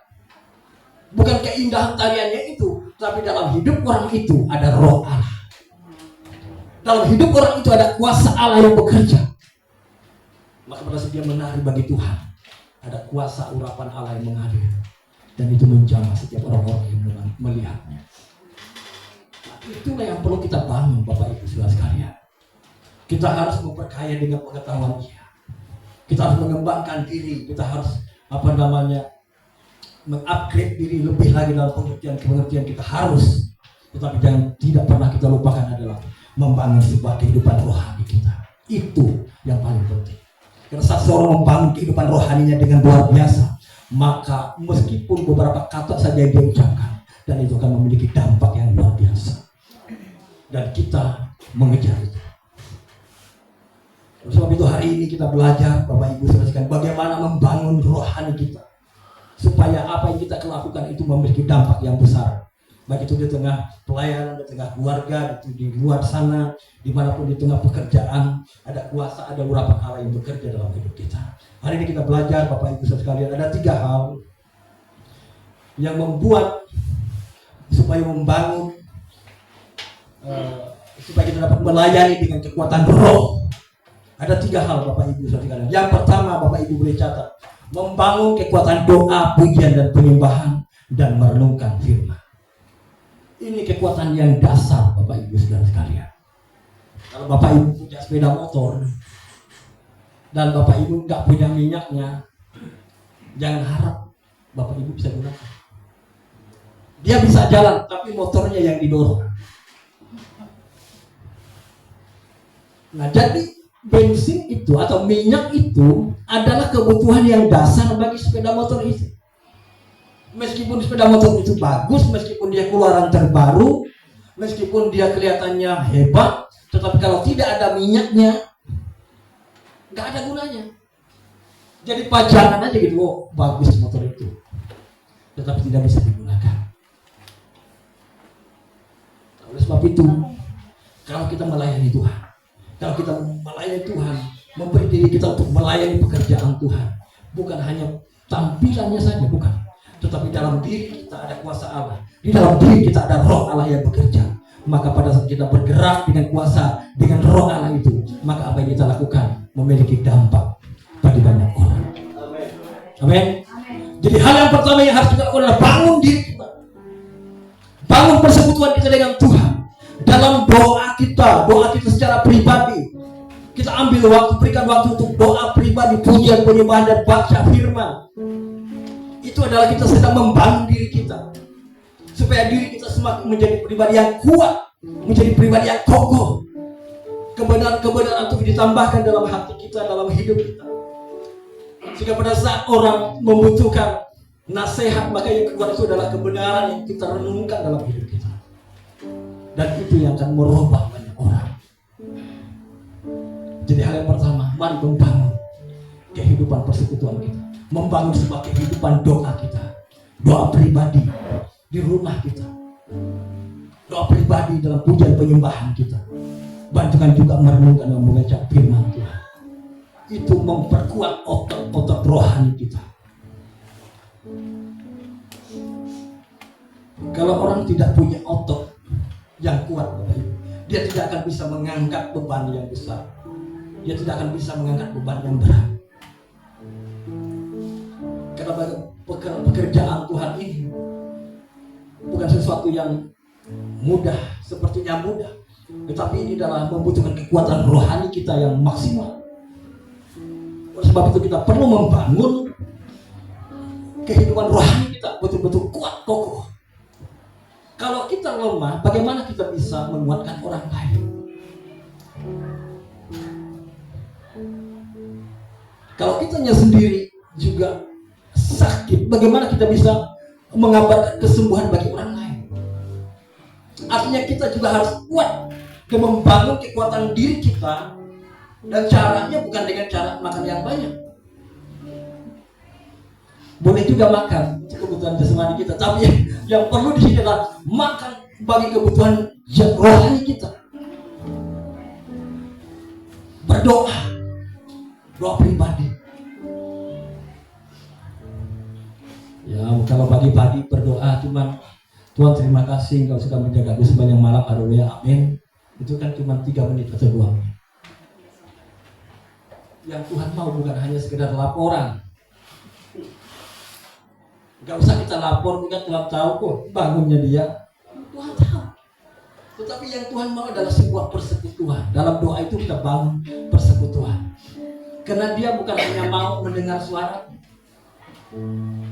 Bukan keindahan tariannya itu, tapi dalam hidup orang itu ada Roh Allah. Dalam hidup orang itu ada kuasa Allah yang bekerja. Maka pada saat dia menari bagi Tuhan, ada kuasa urapan Allah yang mengalir, dan itu menjamah setiap orang-orang yang melihatnya. Itulah yang perlu kita bangun Bapak Ibu saudara sekalian. Kita harus memperkaya dengan pengetahuan dia. Kita harus mengembangkan diri. Kita harus mengupgrade diri lebih lagi dalam pengertian kita harus. Tetapi tidak pernah kita lupakan adalah membangun sebuah kehidupan rohani kita. Itu yang paling penting. Karena saat seorang membangun kehidupan rohaninya dengan luar biasa, maka meskipun beberapa kata saja yang dia ucapkan, dan itu akan memiliki dampak yang luar biasa. Dan kita mengejar itu. Oleh sebab itu hari ini kita belajar Bapak Ibu saudara bagaimana membangun rohani kita, supaya apa yang kita lakukan itu memiliki dampak yang besar. Baik itu di tengah pelayanan, di tengah keluarga, itu di luar sana, dimanapun di tengah pekerjaan, ada kuasa, ada urapan Allah yang bekerja dalam hidup kita. Hari ini kita belajar Bapak Ibu sekalian, ada 3 hal yang membuat supaya membangun, supaya kita dapat melayani dengan kekuatan roh. Ada 3 hal Bapak Ibu sekalian. Yang pertama Bapak Ibu boleh catat, membangun kekuatan doa, pujian dan penyembahan, dan merenungkan firman. Ini kekuatan yang dasar Bapak Ibu saudara sekalian. Kalau Bapak Ibu punya sepeda motor dan Bapak Ibu nggak punya minyaknya, jangan harap Bapak Ibu bisa gunakan. Dia bisa jalan, tapi motornya yang didorong. Nah, jadi bensin itu atau minyak itu adalah kebutuhan yang dasar bagi sepeda motor itu. Meskipun sepeda motor itu bagus, meskipun dia keluaran terbaru, meskipun dia kelihatannya hebat, tetapi kalau tidak ada minyaknya, nggak ada gunanya. Jadi pajangan aja gitu, oh bagus motor itu, tetapi tidak bisa digunakan. Oleh sebab itu, kalau kita melayani Tuhan, kalau kita melayani Tuhan, memberi diri kita untuk melayani pekerjaan Tuhan, bukan hanya tampilannya saja, bukan. Tetapi dalam diri kita ada kuasa Allah. Di dalam diri kita ada roh Allah yang bekerja. Maka pada saat kita bergerak dengan kuasa, dengan roh Allah itu, maka apa yang kita lakukan memiliki dampak bagi banyak orang. Amin. Jadi hal yang pertama yang harus kita lakukan adalah bangun diri kita. Bangun persekutuan kita dengan Tuhan. Dalam doa kita secara pribadi. Kita ambil waktu, berikan waktu untuk doa pribadi, pujian, penyembahan, dan baca firman. Itu adalah kita sedang membangun diri kita. Supaya diri kita semakin menjadi pribadi yang kuat, menjadi pribadi yang kokoh. Kebenaran-kebenaran itu ditambahkan dalam hati kita, dalam hidup kita. Sehingga pada saat orang membutuhkan nasihat, maka yang keluar itu adalah kebenaran yang kita renungkan dalam hidup kita. Dan itu yang akan merubah banyak orang. Jadi hal yang pertama, mari membangun kehidupan persekutuan kita. Membangun sebuah kehidupan doa kita. Doa pribadi di rumah kita. Doa pribadi dalam pujian penyembahan kita. Bantukan juga merenungkan dan membaca firman Tuhan. Itu memperkuat otot rohani kita. Kalau orang tidak punya otot yang kuat, dia tidak akan bisa mengangkat beban yang besar. Dia tidak akan bisa mengangkat beban yang berat. Karena pekerjaan Tuhan ini bukan sesuatu yang mudah, sepertinya mudah, tetapi ini adalah membutuhkan kekuatan rohani kita yang maksimal. Oleh sebab itu kita perlu membangun kehidupan rohani kita betul-betul kuat, kokoh. Kalau kita lemah, bagaimana kita bisa menguatkan orang lain? Kalau kitanya sendiri juga sakit, bagaimana kita bisa mengabarkan kesembuhan bagi orang lain? Artinya kita juga harus kuat dan membangun kekuatan diri kita. Dan caranya bukan dengan cara makan yang banyak. Boleh juga makan kebutuhan jasmani kita, tapi yang perlu di sini adalah makan bagi kebutuhan rohani kita. Berdoa, doa pribadi. Ya, kalau pagi-pagi berdoa cuman Tuhan terima kasih Engkau sudah menjagaku sepanjang malam, haleluya, amin. Itu kan cuma 3 menit atau 2 menit. Yang Tuhan mau bukan hanya sekedar laporan. Gak usah kita lapor, bukan Tuhan tahu kok bangunnya dia. Tuhan tahu. Tetapi yang Tuhan mau adalah sebuah persekutuan. Dalam doa itu kita bangun persekutuan. Karena dia bukan hanya mau mendengar suara,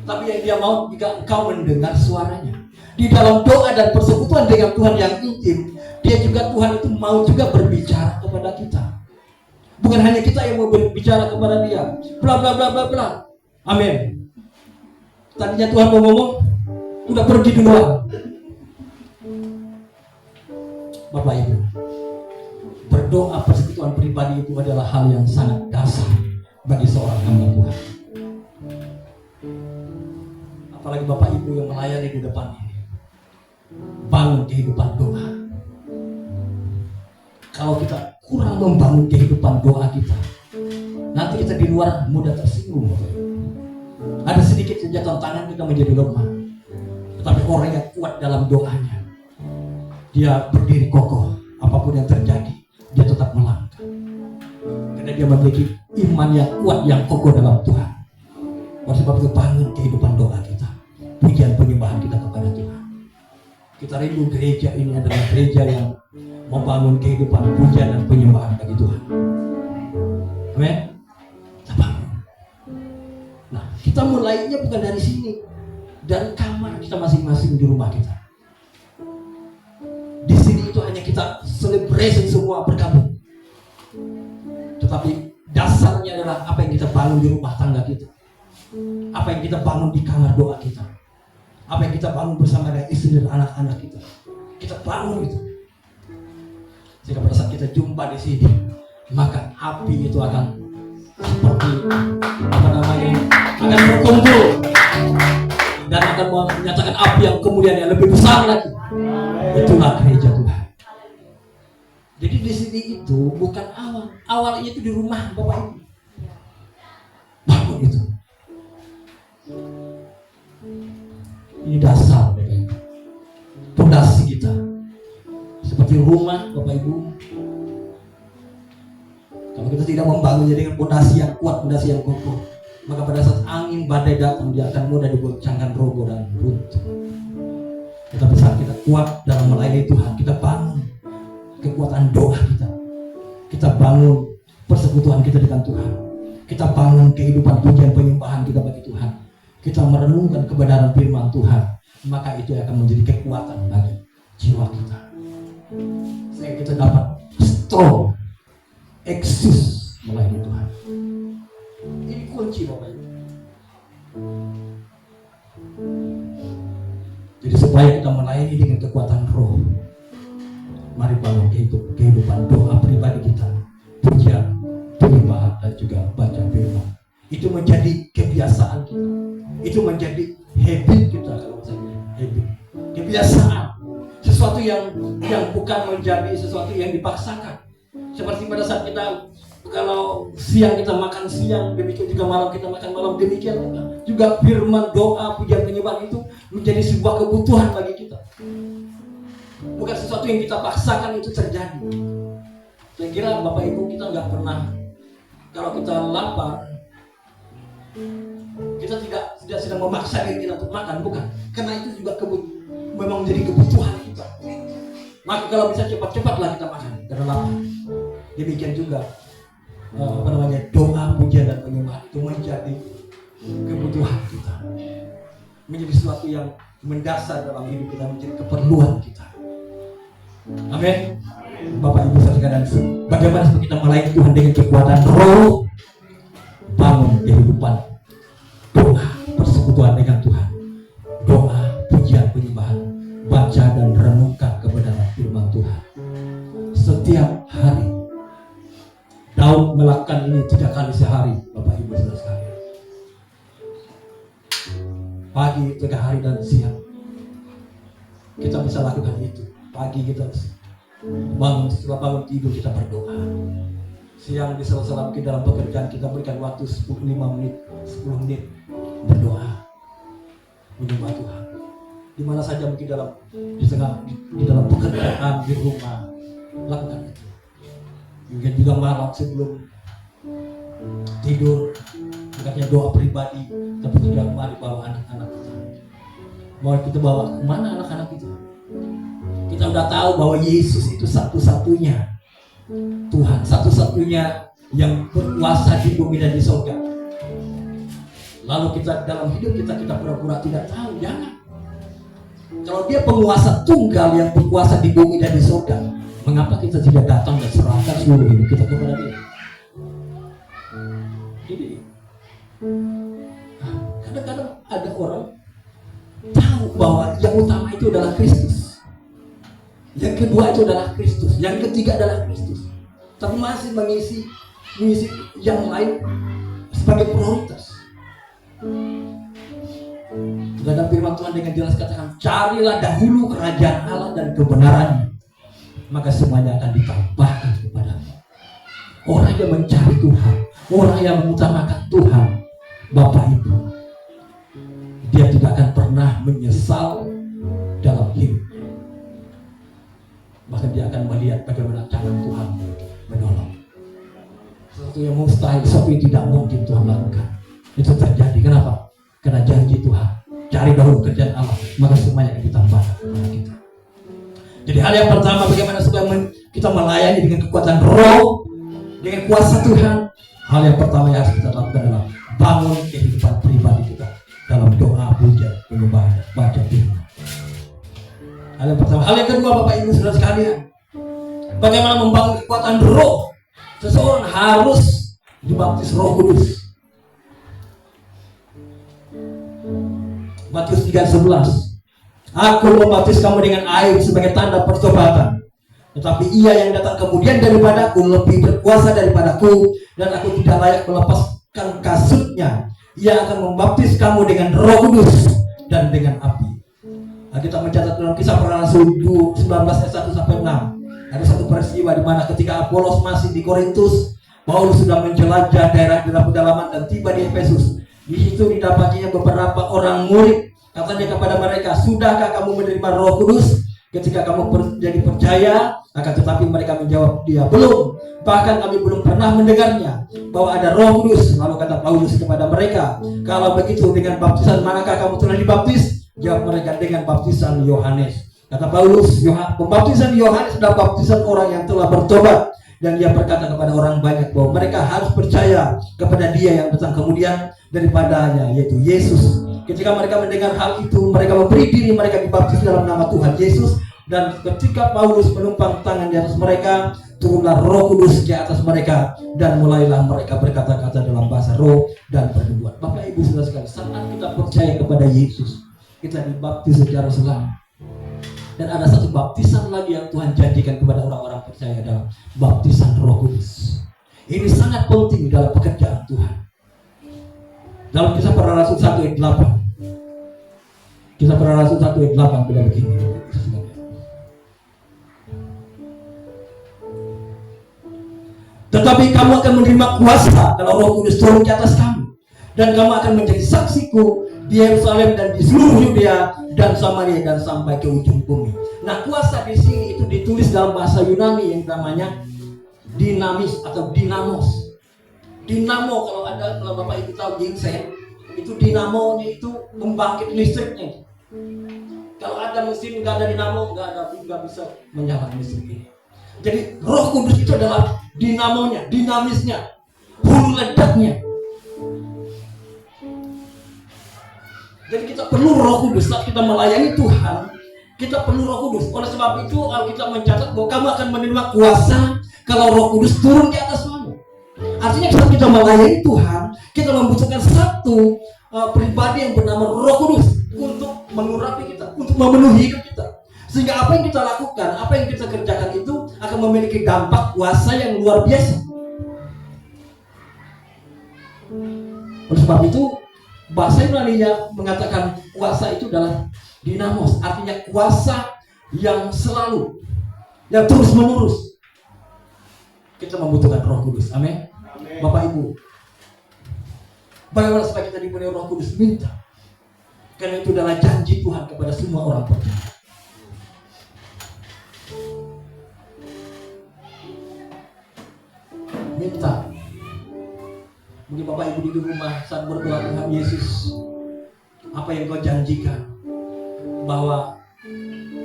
tapi yang dia mau jika engkau mendengar suaranya. Di dalam doa dan persekutuan dengan Tuhan yang intim, dia juga Tuhan itu mau juga berbicara kepada kita. Bukan hanya kita yang mau berbicara kepada dia. Bla bla bla bla bla. Amin. Tadinya Tuhan mau ngomong, udah pergi duluan. Bapak Ibu, berdoa persekutuan pribadi itu adalah hal yang sangat dasar bagi seorang hamba Tuhan. Apalagi Bapak Ibu yang melayani di depan ini. Bangun kehidupan doa. Kalau kita kurang membangun kehidupan doa kita, nanti kita di luar mudah tersinggung. Ada sedikit saja tantangan kita menjadi lemah. Tetapi orang yang kuat dalam doanya, dia berdiri kokoh. Apapun yang terjadi, dia tetap melangkah. Karena dia memiliki iman yang kuat, yang kokoh dalam Tuhan. Oleh sebab itu bangun kehidupan doa kita, pujian penyembahan kita kepada Tuhan. Kita rindu gereja ini adalah gereja yang membangun kehidupan pujian dan penyembahan bagi Tuhan. Amin. Kita bangun. Nah, kita mulainya bukan dari sini, dari kamar kita masing-masing di rumah kita. Di sini itu hanya kita celebration semua bergabung. Tetapi dasarnya adalah apa yang kita bangun di rumah tangga kita, apa yang kita bangun di kamar doa kita, apa yang kita bangun bersama dengan istri dan anak-anak kita. Kita bangun itu. Jika pada saat kita jumpa di sini, maka api itu akan seperti akan berkumpul dan akan menyatakan api yang kemudian yang lebih besar lagi. Itulah gereja Tuhan. Jadi di sini itu bukan awalnya itu di rumah Bapak Ibu. Bangun itu. Ini dasar Bapak Ibu, fondasi kita. Seperti rumah Bapak Ibu, kalau kita tidak membangunnya dengan fondasi yang kuat, fondasi yang kokoh, maka pada saat angin badai datang, dia akan mudah digoncangkan, roboh dan runtuh. Tetapi saat kita kuat dalam melayani Tuhan, kita bangun kekuatan doa kita bangun persekutuan kita dengan Tuhan, kita bangun kehidupan pujian penyembahan kita bagi Tuhan, kita merenungkan kebenaran firman Tuhan, maka itu akan menjadi kekuatan bagi jiwa kita, sehingga kita dapat strong, eksis melayani Tuhan. Ini kunci Bapak Ibu. Jadi supaya kita melayani dengan kekuatan roh, mari bangun kehidupan doa pribadi kita, pujian, penyembahan, dan juga baca firman. Itu menjadi kebiasaan kita, itu menjadi habit kita. Kalau saya bilang habit, kebiasaan, sesuatu yang bukan menjadi sesuatu yang dipaksakan. Seperti pada saat kita, kalau siang kita makan siang, demikian juga malam kita makan malam, demikian juga firman, doa, pujian, penyembahan itu menjadi sebuah kebutuhan bagi kita. Bukan sesuatu yang kita paksakan itu terjadi. Saya kira Bapak Ibu kita nggak pernah, kalau kita lapar, kita tidak sedang memaksa diri kita untuk makan, bukan. Karena itu juga memang menjadi kebutuhan kita. Maka kalau bisa cepat-cepatlah kita makan karena lapar. Demikian juga doa, pujian, dan penyembahan itu menjadi kebutuhan kita, menjadi sesuatu yang mendasar dalam hidup kita, menjadi keperluan kita. Amin. Bapak Ibu sekalian, bagaimana kita melayani Tuhan dengan kekuatan roh, bangun kehidupan doa, persekutuan dengan Tuhan, doa, pujian, penyembahan, baca dan renungkan kebenaran firman Tuhan setiap hari. Daud melakukan ini 3 kali sehari, Bapak Ibu saudara sekalian. Pagi, tengah hari, dan siang. Kita bisa lakukan itu. Pagi kita bangun, setelah bangun tidur kita berdoa. Siang di sela-sela mungkin dalam pekerjaan kita berikan waktu 10 menit berdoa, menyembah Tuhan. Di mana saja mungkin di dalam pekerjaan, di rumah, lakukan itu. Mungkin juga malam sebelum tidur, bukannya doa pribadi, tapi juga mari bawa anak-anak kita. Mau kita bawa kemana anak-anak kita? Kita udah tahu bahwa Yesus itu satu-satunya Tuhan, satu-satunya yang berkuasa di bumi dan di surga. Lalu kita dalam hidup kita pura-pura tidak tahu, jangan. Kalau dia penguasa tunggal yang berkuasa di bumi dan di surga, mengapa kita tidak datang dan serahkan seluruh hidup kita kepada dia? Jadi kadang-kadang ada orang tahu bahwa yang utama itu adalah Kristus, yang kedua itu adalah Kristus, yang ketiga adalah Kristus, tapi masih mengisi yang lain sebagai prioritas. Dalam firman Tuhan dengan jelas katakan, carilah dahulu kerajaan Allah dan kebenarannya, maka semuanya akan ditambahkan kepadamu. Orang yang mencari Tuhan, orang yang mengutamakan Tuhan, Bapak Ibu, dia tidak akan pernah menyesal dalam hidup. Bahkan dia akan melihat bagaimana cara Tuhan menolong. Sesuatu yang mustahil, sesuatu yang tidak mungkin Tuhan lakukan, itu terjadi. Kenapa? Karena janji Tuhan, cari dahulu kerjaan Allah, maka semuanya akan ditambahkan kepada kita. Jadi hal yang pertama, bagaimana supaya kita melayani dengan kekuatan roh, dengan kuasa Tuhan. Hal yang pertama yang harus kita lakukan adalah bangun kehidupan pribadi kita dalam doa, pujian, penyembahan, baca firman. Hal yang pertama. Hal yang kedua, Bapak Ibu saudara sekalian, bagaimana membangun kekuatan roh. Seseorang harus dibaptis Roh Kudus. Matius 3:11. Aku membaptis kamu dengan air sebagai tanda pertobatan, tetapi ia yang datang kemudian daripadaku lebih berkuasa daripadaku, dan aku tidak layak melepaskan kasutnya. Ia akan membaptis kamu dengan Roh Kudus dan dengan api. Nah, kita mencatat dalam Kisah Para Rasul 19 ayat 1 sampai 6. Ada satu peristiwa di mana ketika Apolos masih di Korintus, Paulus sudah menjelajah daerah pedalaman dan tiba di Efesus. Di situ didapatinya beberapa orang murid Katanya kepada mereka, sudahkah kamu menerima Roh Kudus ketika kamu jadi percaya? Akan tetapi mereka menjawab dia, belum. Bahkan kami belum pernah mendengarnya bahwa ada Roh Kudus. Lalu kata Paulus kepada mereka, kalau begitu dengan baptisan manakah kamu telah dibaptis? Jawab mereka, dengan baptisan Yohanes. Kata Paulus, pembaptisan Yohanes adalah baptisan orang yang telah bertobat. Dan dia berkata kepada orang banyak bahwa mereka harus percaya kepada dia yang datang kemudian daripadanya, yaitu Yesus. Ketika mereka mendengar hal itu, mereka memberi diri mereka dibaptis dalam nama Tuhan Yesus. Dan ketika Paulus menumpang tangan di atas mereka, turunlah Roh Kudus di atas mereka, dan mulailah mereka berkata-kata dalam bahasa roh dan pernubuatan. Bapak Ibu saudara sekalian, saat kita percaya kepada Yesus, kita dibaptis secara selama. Dan ada satu baptisan lagi yang Tuhan janjikan kepada orang-orang percaya, dalam baptisan Roh Kudus. Ini sangat penting dalam pekerjaan Tuhan. Dalam Kisah Para Rasul 1 ayat 8. Kisah Para Rasul 1 ayat 8 bilang begini. Tetapi kamu akan menerima kuasa kalau Roh Kudus turun di atas kamu, dan kamu akan menjadi saksiku di Yerusalem dan di seluruh Yudea dan Samaria dan sampai ke ujung bumi. Nah, kuasa di sini itu ditulis dalam bahasa Yunani yang namanya dinamis atau dinamos. Dinamo, kalau Bapak Ibu tahu ginseng, itu dinamonya itu membangkit listriknya. Kalau ada mesin nggak ada dinamo, nggak bisa menyala listrik ini. Jadi Roh Kudus itu adalah dinamonya, dinamisnya, hulu ledaknya. Jadi kita perlu Roh Kudus saat kita melayani Tuhan. Kita perlu Roh Kudus. Oleh sebab itu Alkitab mencatat bahwa kamu akan menerima kuasa kalau Roh Kudus turun di atas kamu. Artinya saat kita melayani Tuhan, kita membutuhkan satu pribadi yang bernama Roh Kudus untuk mengurapi kita, untuk memenuhi hidup kita. Sehingga apa yang kita lakukan, apa yang kita kerjakan itu akan memiliki dampak kuasa yang luar biasa. Oleh sebab itu bahasa Yunani-nya mengatakan kuasa itu adalah dinamos, artinya kuasa yang selalu, yang terus menerus. Kita membutuhkan Roh Kudus, amin. Bapak Ibu, bagaimana supaya kita dipenuhi Roh Kudus? Minta, karena itu adalah janji Tuhan kepada semua orang percaya. Minta. Mungkin Bapak Ibu di rumah saat berdoa, Tuhan Yesus, apa yang Kau janjikan bahwa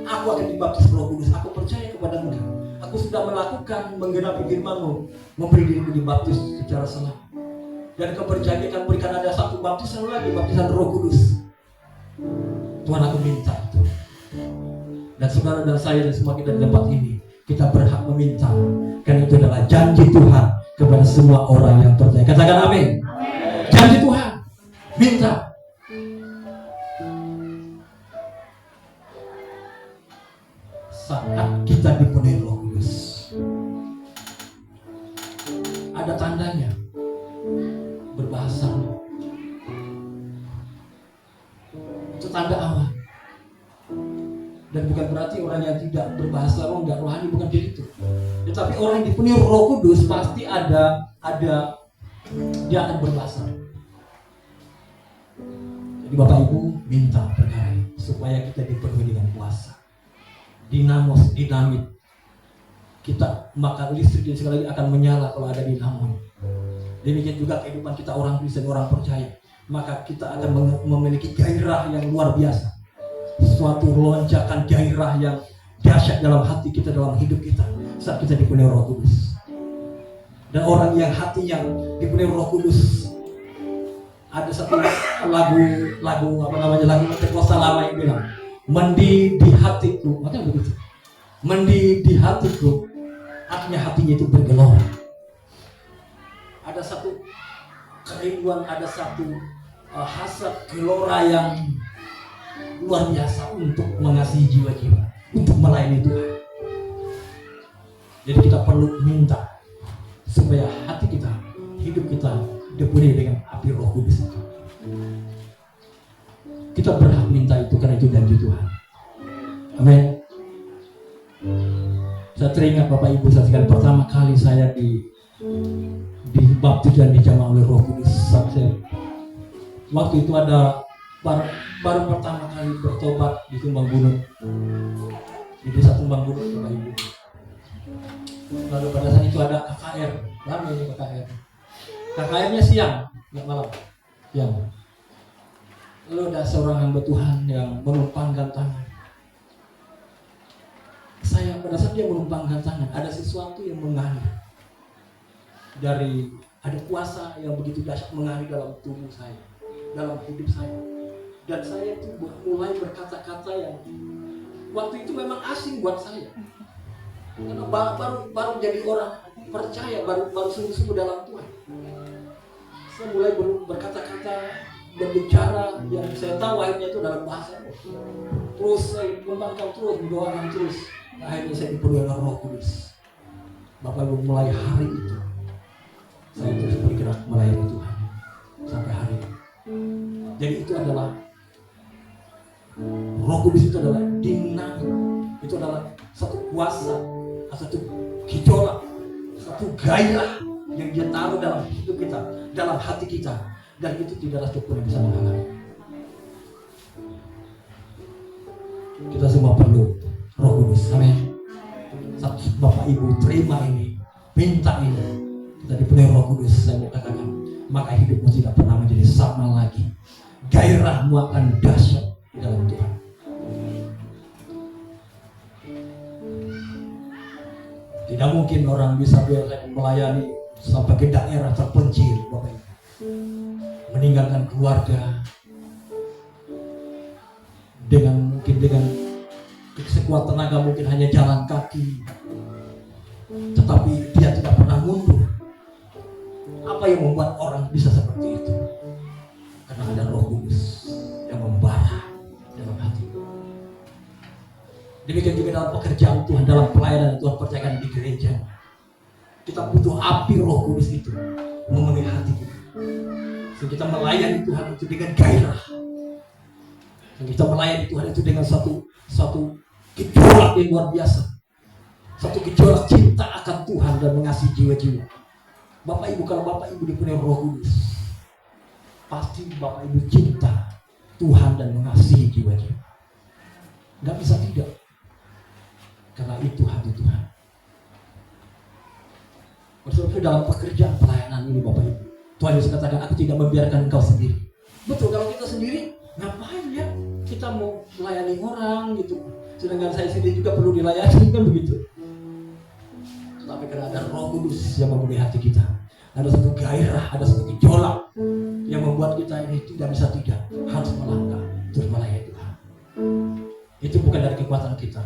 aku akan dibaptis Roh Kudus, aku percaya kepada Engkau, aku sudah melakukan menggenapi firman-Mu, memberi diriku dibaptis secara selama. Dan Kau berjanjikan berikan ada satu baptisan lagi, baptisan Roh Kudus. Tuhan, aku minta itu. Dan saudara dan saya dan semua kita di tempat ini, kita berhak meminta, karena itu adalah janji Tuhan kepada semua orang yang percaya. Katakan amin. Janji Tuhan. Minta. Saat kita dipenuhi Roh Kudus, ada tandanya. Berbahasa roh. Itu tanda awal. Dan bukan berarti orang yang tidak berbahasa roh, nggak rohani, bukan begitu. Tetapi orang yang dipenuhi Roh Kudus pasti ada dia akan berbahasa. Jadi Bapak Ibu minta perkara ini supaya kita dipenuhi dengan kuasa, dinamos, dinamit. Kita maka listrik dan sekali lagi akan menyala kalau ada dinamo. Demikian juga kehidupan kita orang Kristen, orang percaya. Maka kita akan memiliki gairah yang luar biasa. Suatu lonjakan gairah yang dahsyat dalam hati kita, dalam hidup kita saat kita dipenuhi Roh Kudus. Dan orang yang hatinya dipenuhi Roh Kudus, ada satu lagu Pentekosta lama yang bilang, mendidih di hatiku, makanya begitu. Mendidih di hatiku, artinya hatinya itu bergelora. Ada satu kerinduan, ada satu hasrat gelora yang luar biasa untuk mengasihi jiwa-jiwa, untuk melayani Tuhan. Jadi kita perlu minta supaya hati kita, hidup kita dipenuhi dengan api Roh Kudus itu. Kita berhak minta itu karena itu janji Tuhan. Amin. Saya teringat Bapak Ibu sekalian, pertama kali saya dibaptis dan dijamah oleh Roh Kudus. Waktu itu ada baru pertama kali bertobat di Tumbang Gunung, di desa Tumbang Gunung, Bapak Ibu. Lalu pada saat itu ada KKR, ramai ini KKR. KKR-nya siang, nggak malam, siang. Lalu ada seorang hamba Tuhan yang menumpangkan tangan. Saya pada saat dia menumpangkan tangan, ada sesuatu yang mengalir dari, ada kuasa yang begitu dahsyat mengalir dalam tubuh saya, dalam hidup saya. Dan saya itu mulai berkata-kata yang waktu itu memang asing buat saya. Karena baru jadi orang percaya, baru sungguh-sungguh dalam Tuhan. Saya mulai berkata-kata, berbicara yang saya tahu akhirnya itu dalam bahasa roh. Terus saya kembangkan terus, mendoakan terus. Akhirnya saya dipenuhi oleh Roh Kudus. Bapak Ibu, mulai hari itu saya terus bergerak melayani Tuhan sampai hari ini. Jadi itu adalah Roh Kudus, itu adalah dinamik, itu adalah satu kuasa, satu gejolak, satu gairah yang dia taruh dalam hidup kita, dalam hati kita, dan itu tidaklah cukup yang bisa menghalangi. Kita semua perlu Roh Kudus, amin. Bapak Ibu terima ini, minta ini, kita dipenuhi Roh Kudus. Saya mau katakan, maka hidupmu tidak pernah menjadi sama lagi. Gairahmu akan dahsyat di dalam Tuhan. Tidak mungkin orang bisa melayani sampai ke daerah terpencil, Bapak Ibu, meninggalkan keluarga dengan sekuat tenaga, mungkin hanya jalan kaki, tetapi dia tidak pernah mundur. Apa yang membuat orang bisa seperti itu? Karena ada Roh Kudus yang membara dalam hati. Demikian juga dalam pekerjaan Tuhan, dalam pelayanan Tuhan, percayakan di gereja. Kita butuh api Roh Kudus itu memenuhi hati kita. Sehingga kita melayani Tuhan itu dengan gairah. Sehingga kita melayani Tuhan itu dengan satu gejolak yang luar biasa. Satu gejolak cinta akan Tuhan dan mengasihi jiwa-jiwa. Bapak Ibu, kalau Bapak Ibu dipenuhi Roh Kudus, pasti Bapak Ibu cinta Tuhan dan mengasihi jiwa-jiwa. Gak bisa tidak. Karena itu hati Tuhan. Bersama dalam pekerjaan pelayanan ini Bapak Ibu, Tuhan Yesus katakan, aku tidak membiarkan engkau sendiri. Betul, kalau kita sendiri ngapain ya? Kita mau melayani orang gitu. Sedangkan saya sendiri juga perlu dilayani, kan begitu. Tetapi karena ada Roh Kudus yang memenuhi hati kita, ada satu gairah, ada satu gejolak yang membuat kita ini tidak bisa tidak, harus melangkah terus melayani Tuhan. Itu bukan dari kekuatan kita.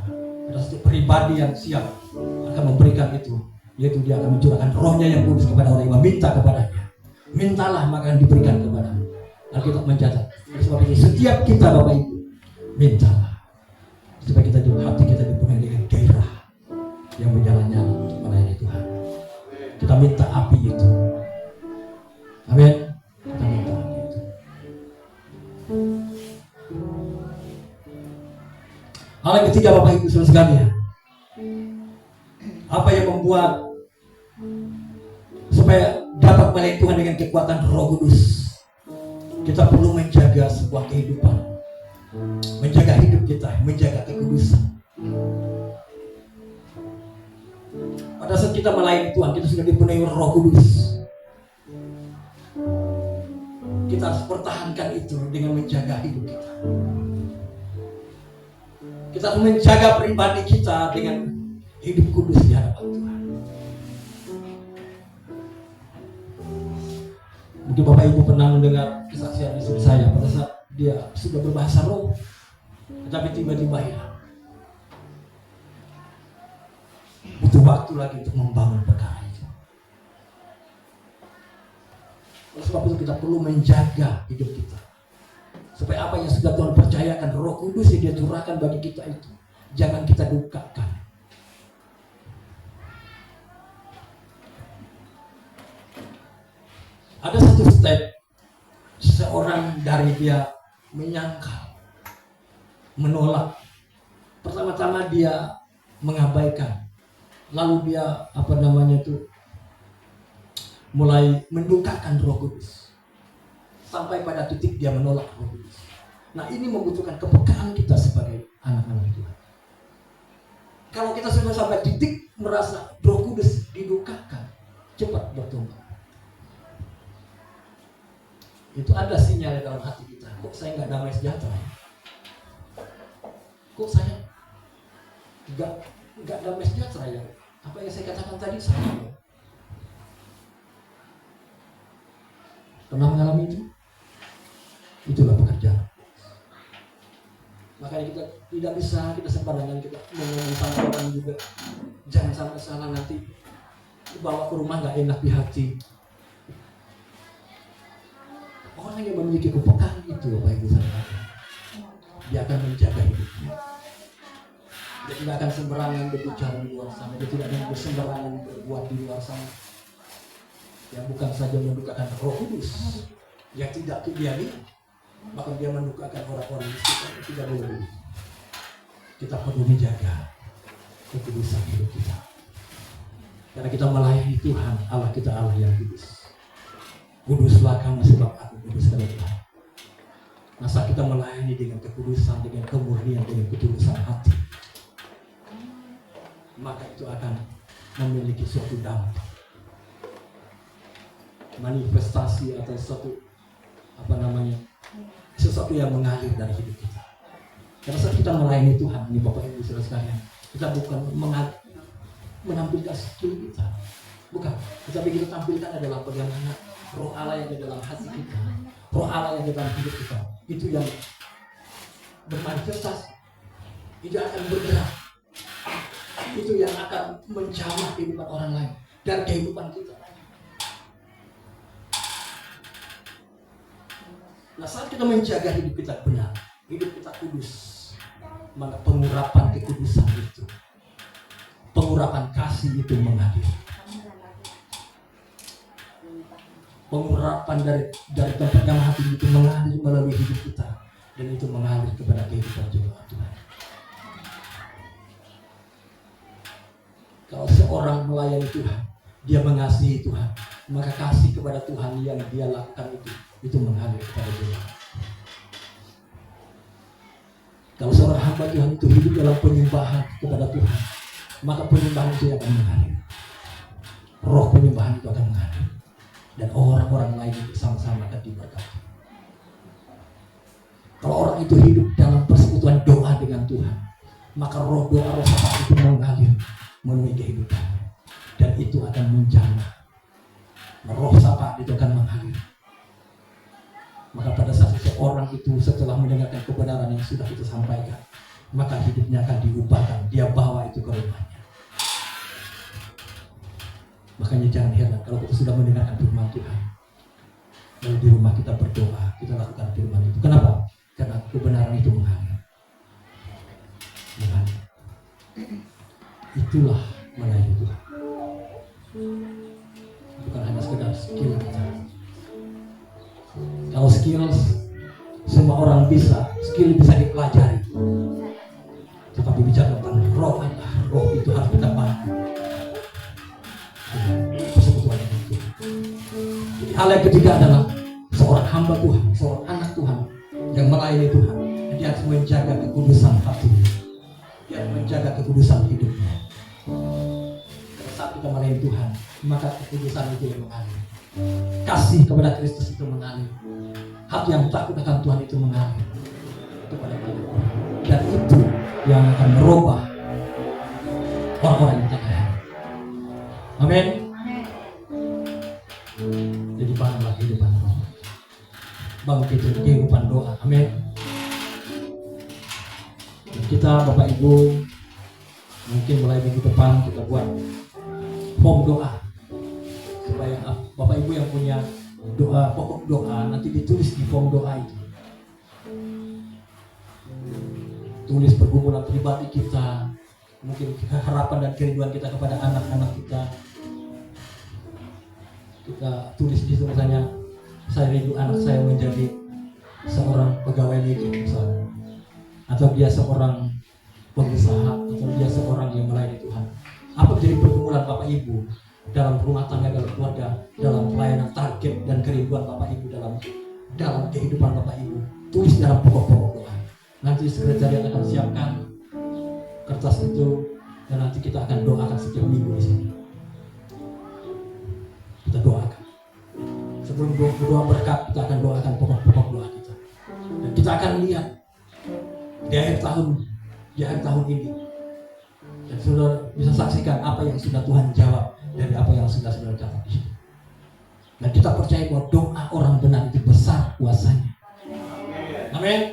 Ada satu pribadi yang siap akan memberikan itu, yaitu dia akan mencurahkan rohnya yang kudus kepada orang yang meminta kepadanya. Mintalah maka akan diberikan kepada. Alkitab mencatat. Oleh sebab itu setiap kita Bapak Ibu, mintalah supaya kita di hati kita dipenuhi dengan gairah yang menyala-nyala untuk melayani Tuhan. Kita minta api itu. Amin. Kita minta api itu. Hal yang ketiga Bapak Ibu saudara sekalian, apa yang membuat supaya dapat melayani Tuhan dengan kekuatan Roh Kudus? Kita perlu menjaga sebuah kehidupan, menjaga hidup kita, menjaga kekudusan. Pada saat kita melayani Tuhan, kita sudah dipenuhi Roh Kudus. Kita harus pertahankan itu dengan menjaga hidup kita. Kita harus menjaga pribadi kita dengan hidup kudus di hadapan Tuhan. Mungkin Bapak Ibu pernah mendengar kesaksian istri saya pada saat dia sudah berbahasa roh, tetapi tiba-tiba hilang. Butuh waktu lagi untuk membangun perkara itu. Oleh sebab itu kita perlu menjaga hidup kita, supaya apa yang sudah Tuhan percayakan, Roh Kudus yang dia curahkan bagi kita itu, jangan kita dukakan. Ada satu step seseorang dari dia menyangkal, menolak. Pertama-tama dia mengabaikan, lalu dia mulai mendukakan Roh Kudus, sampai pada titik dia menolak Roh Kudus. Nah, ini membutuhkan kepekaan kita sebagai anak-anak Tuhan. Kalau kita sudah sampai titik merasa Roh Kudus didukakan, cepat bertobat. Itu ada sinyal dalam hati kita. Kok saya nggak damai sejahtera? Kok saya nggak damai sejahtera ya? Apa yang saya katakan tadi salah? Pernah mengalami itu? Itulah pekerjaan. Makanya kita tidak bisa kita sembarangan kita ngomong sama orang juga. Jangan sampai salah nanti bawa ke rumah nggak enak di hati. Orang yang memiliki kepekaan itu, Bapak Ibu saudara, dia akan menjaga hidupnya. Dia tidak akan sembarangan berbicara di luar sana. Dia tidak akan sembarangan berbuat di luar sana. Yang bukan saja mendukakan Roh Kudus yang tidak didiami, bahkan dia mendukakan orang-orang di sekitar. Tidak boleh. Kita perlu menjaga kekudusan hidup kita. Karena kita melayani Tuhan, Allah kita Allah yang kudus. Kuduslah kamu sebab aku kudus adalah Tuhan. Masa kita melayani dengan kekudusan, dengan kemurnian, dengan ketulusan hati, maka itu akan memiliki suatu dampak, manifestasi atau suatu sesuatu yang mengalir dari hidup kita. Karena saat kita melayani Tuhan, ini Bapak Ibu Saudara sekalian, kita bukan menampilkan skill kita, bukan. Tetapi kita tampilkan adalah bagaimana Roh Allah yang di dalam hati kita, Roh Allah yang di dalam hidup kita, itu yang bermanifestasi, itu akan bergerak, itu yang akan menjamah kehidupan orang lain dan kehidupan kita. Nah, saat kita menjaga hidup kita benar, hidup kita kudus, maka pengurapan kekudusan itu, pengurapan kasih itu mengalir. Pengurapan dari tempat yang hati itu mengalir melalui hidup kita, dan itu mengalir kepada kehidupan jemaat Tuhan. Kalau seorang melayani Tuhan, dia mengasihi Tuhan, maka kasih kepada Tuhan yang dia lakukan itu mengalir kepada dia. Kalau seorang hamba Tuhan itu hidup dalam penyembahan kepada Tuhan, maka penyembahan itu akan mengalir. Roh penyembahan itu akan mengalir, dan orang-orang lain bersama-sama akan diberkati. Kalau orang itu hidup dalam persekutuan doa dengan Tuhan, maka roh doa, roh sapa itu mengalir memenuhi kehidupannya, dan itu akan menjamah. Roh sapa itu akan mengalir. Maka pada saat seseorang itu setelah mendengarkan kebenaran yang sudah kita sampaikan, maka hidupnya akan diubahkan, dia bawa itu ke rumahnya. Makanya jangan heran kalau kita sudah mendengarkan firman Tuhan, lalu di rumah kita berdoa, kita lakukan firman itu. Kenapa? Karena kebenaran itu mengalir. Mengalir. Itulah melayani Tuhan. Bukan hanya sekedar skill kita. Kalau skill semua orang bisa, skill bisa dipelajari. Tetapi bicara tentang roh Allah, roh itu harus kita bangun. Persekutuan itu. Jadi hal yang ketiga adalah seorang hamba Tuhan, seorang anak Tuhan yang melayani Tuhan, dia harus menjaga kekudusan hati, dia harus menjaga kekudusan hidupnya. Karena saat kita melayani Tuhan, maka kekudusan itu yang mengalir. Kasih kepada Kristus itu mengalir. Hati yang takut akan Tuhan itu mengalir kepada kita. Dan itu yang akan merubah orang-orang yang tak. Amin. Jadi bangunlah kehidupan roh, bangun kehidupan doa. Amin. Dan kita Bapak Ibu mungkin mulai minggu depan kita buat form doa, supaya Bapak Ibu yang punya doa, pokok doa nanti ditulis di form doa itu. Tulis pergumulan pribadi kita, mungkin harapan dan kerinduan kita kepada anak-anak kita. Kita tulis di situ misalnya, saya rindu anak saya menjadi seorang pegawai negeri misalnya, atau dia seorang pengusaha, atau dia seorang yang melayani Tuhan. Apa menjadi pergumulan Bapak Ibu dalam rumah tangga, dalam keluarga, dalam pelayanan, target dan kerinduan Bapak Ibu dalam dalam kehidupan Bapak Ibu. Tulis dalam pokok-pokok doa. Nanti sekretariat akan siapkan kertas itu dan nanti kita akan doakan setiap minggu di sini. Kita doakan. Sebelum berdoa berkat, kita akan doakan pokok-pokok doa kita. Dan kita akan lihat di akhir tahun ini. Dan saudara bisa saksikan apa yang sudah Tuhan jawab dari apa yang sudah saudara catat di sini. Dan kita percaya bahwa doa orang benar itu besar kuasanya. Amin.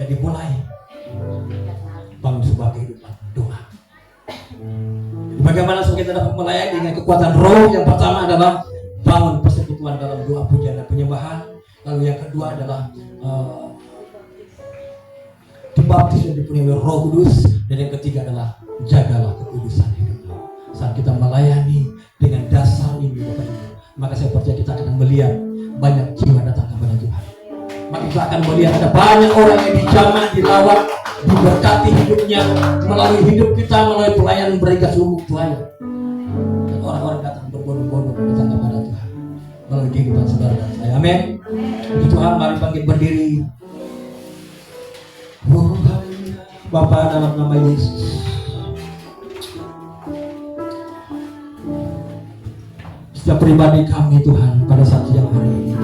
Jadi mulai bangun sebuah kehidupan doa. Jadi bagaimana kita dapat melayani dengan kekuatan roh? Yang pertama adalah bangun persekutuan dalam doa, pujian dan penyembahan. Lalu yang kedua adalah dibaptis dan dipenuhi oleh Roh Kudus. Dan yang ketiga adalah jagalah kekudusan hidupmu. Saat kita melayani dengan dasar ini Bapak Ibu, maka saya percaya kita akan melihat banyak jiwa datang kepada Tuhan. Maka kita akan melihat ada banyak orang yang dijamah, dilawat, diberkati hidupnya melalui hidup kita, melalui pelayanan mereka seluruh pelayan. Dan orang-orang datang berbondong-bondong datang kepada Tuhan melalui kehidupan saudara dan saya. Amin. Puji Tuhan, mari bangkit berdiri. Bapa, dalam nama Yesus, setiap pribadi kami Tuhan pada saat siang hari ini,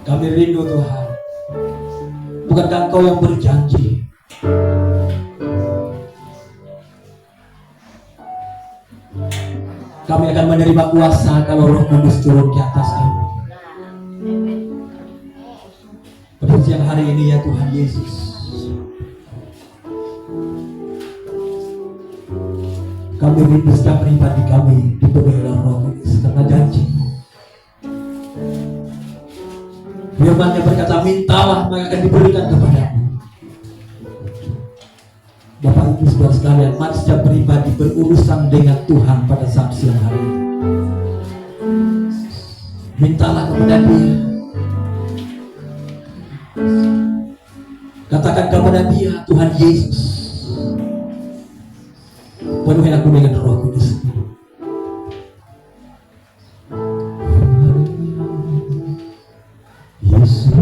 kami rindu Tuhan. Bukankah Engkau yang berjanji kami akan menerima kuasa kalau Roh Kudus turun di atas kami. Pada siang hari ini ya Tuhan Yesus, kami rindu setiap pribadi kami dipenuhi oleh Roh Kudus karena janji. Firman-Nya berkata, mintalah maka akan diberikan kepadamu. Bapak Ibu saudara sekalian, mari setiap pribadi berurusan dengan Tuhan pada saat siang hari ini. Mintalah kepada Dia. Katakan kepada Dia, Tuhan Yesus, penuhi aku dengan Roh Kudus. Yesus,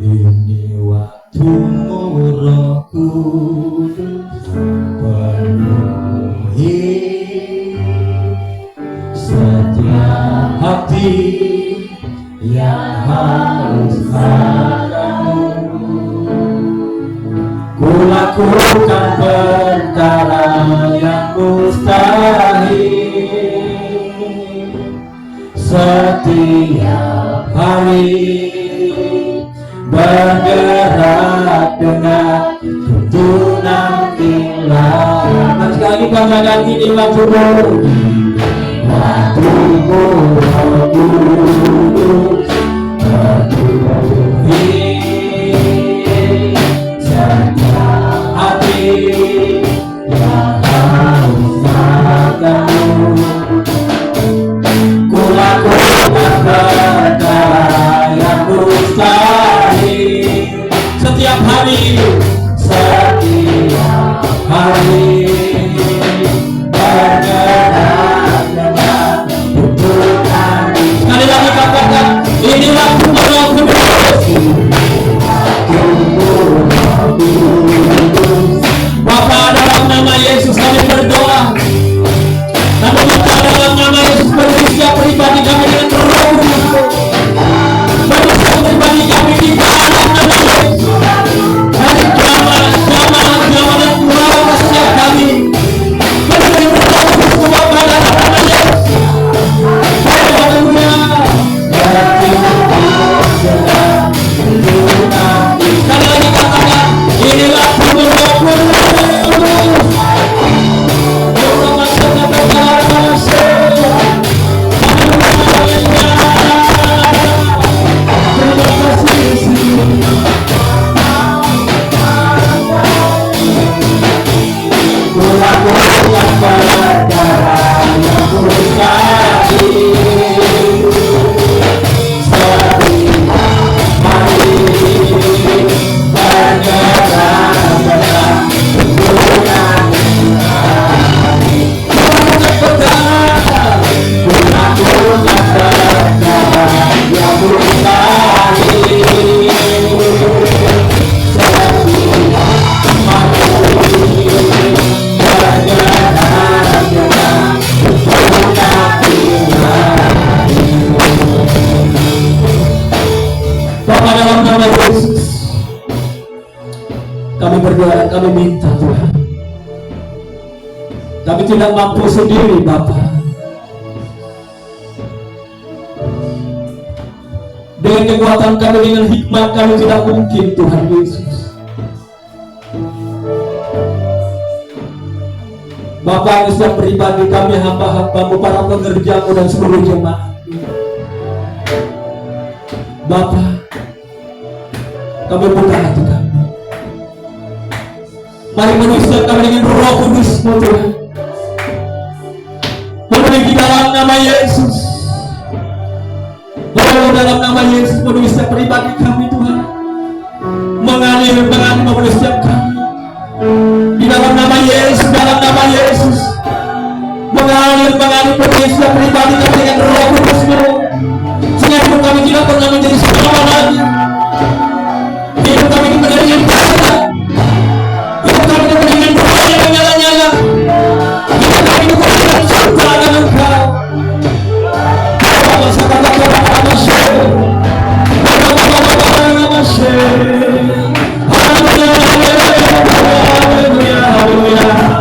ini waktumu Roh Kudus, penuhi setiap hati yang harus padamu. Kulakukan perkara yang mustahil setiap hari, bergerak dengan tuntunan Ilahi. Dan sekali lagi banggakan ini waktumu, waktumu Roh Kudus, penuhi setiap hati yang harus padamu. Kulakukan perkara yang mustahil setiap hari, bergerak dengan tuntunan. Sekali lagi katakan, ini waktu Roh Kudus. Bapa, dalam nama Yesus kami berdoa. Kami minta dalam nama Yesus, penuhi setiap pribadi kami dengan Roh Kudus. Penuhi setiap pribadi kami di dalam nama Yesus. berdoa dan kami minta Tuhan, kami tidak mampu sendiri Bapa. Dengan kekuatan kami, dengan hikmat kami tidak mungkin Tuhan Yesus. Bapa, ini setiap pribadi kami, hamba-hambamu, para pengerjamu dan seluruh jemaat. Bapa, kami buka hati kami. Mari menuliskan kami dengan Roh Kudus-Mu Tuhan. Memenuhi di dalam nama Yesus. Dalam nama Yesus, memenuhi setiap pribadi kami Tuhan. Mengalir memenuhi setiap kami. Di dalam nama Yesus, dalam nama Yesus. Mengalir memenuhi setiap pribadi kami dengan Roh Kudus-Mu. Sehingga hidup kami tidak pernah menjadi sama lagi. Hidup kami menjadi yang berbeda. Hidup kami menjadi yang berbeda yang menyala-nyala. Hidup kami menjadi yang surga dengan Engkau. Hallelujah.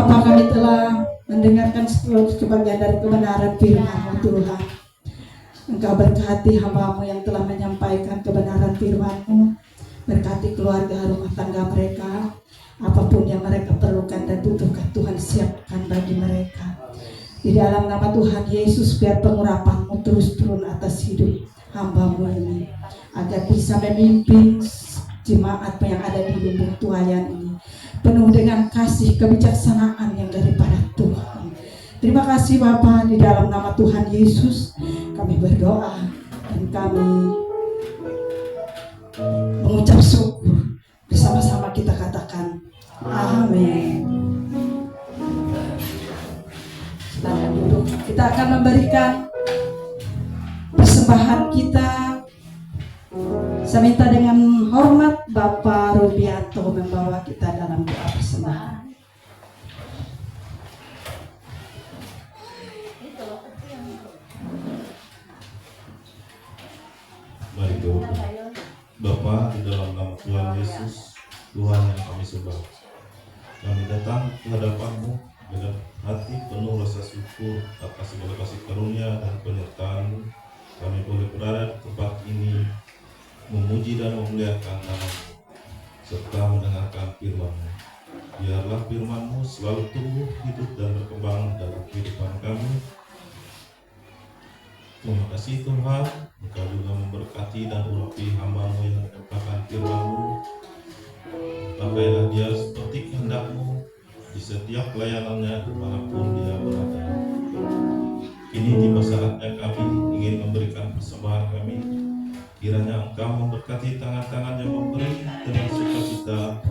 Bapa, kami telah mendengarkan sebagian dari kebenaran firman-Mu Tuhan. Engkau berkati hamba-Mu yang telah menyampaikan kebenaran firman-Mu. Berkati keluarga rumah tangga mereka. Apapun yang mereka perlukan dan butuhkan, Tuhan siapkan bagi mereka. Di dalam nama Tuhan Yesus, biar pengurapan-Mu terus turun atas hidup hamba-Mu ini, agar bisa memimpin jemaat yang ada di Lumbung Tuayan ini penuh dengan kasih kebijaksanaan yang daripada Tuhan. Terima kasih Bapa, di dalam nama Tuhan Yesus kami berdoa dan kami mengucap syukur. Bersama-sama kita katakan amin. Silakan duduk. Kita akan memberikan persembahan kita. Saya minta dengan hormat Bapak Rubianto membawa kita dalam doa persembahan. Mari doa. Bapa, di dalam nama Tuhan Yesus, Tuhan yang kami sembah, kami datang ke hadapan-Mu dengan hati penuh rasa syukur atas segala kasih karunia dan penyertaan-Mu. Kami boleh berada di tempat ini, memuji dan memuliakan nama-Mu, serta mendengarkan firman-Mu. Biarlah firman-Mu selalu tumbuh, hidup dan berkembang dalam kehidupan kami. Terima kasih Tuhan, Engkau juga memberkati dan urapi hamba-Mu yang menyampaikan firman-Mu. Pakailah dia seperti kehendak-Mu di setiap pelayanannya dimanapun dia berada. Kini tiba saatnya kami ingin memberikan persembahan kami. Kiranya Engkau memberkati tangan-tangan yang memberi dengan sukacita.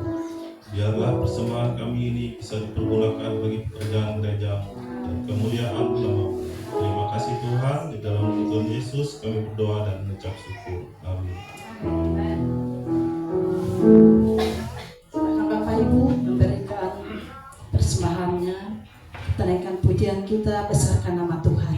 Biarlah persembahan kami ini bisa dipergunakan bagi pekerjaan gereja-Mu dan kemuliaan nama-Mu. Terima kasih Tuhan, di dalam nama Tuhan Yesus kami berdoa dan mengucap syukur. Amin. Silakan Bapak Ibu memberikan persembahannya. Kita naikkan pujian kita, besarkan nama Tuhan.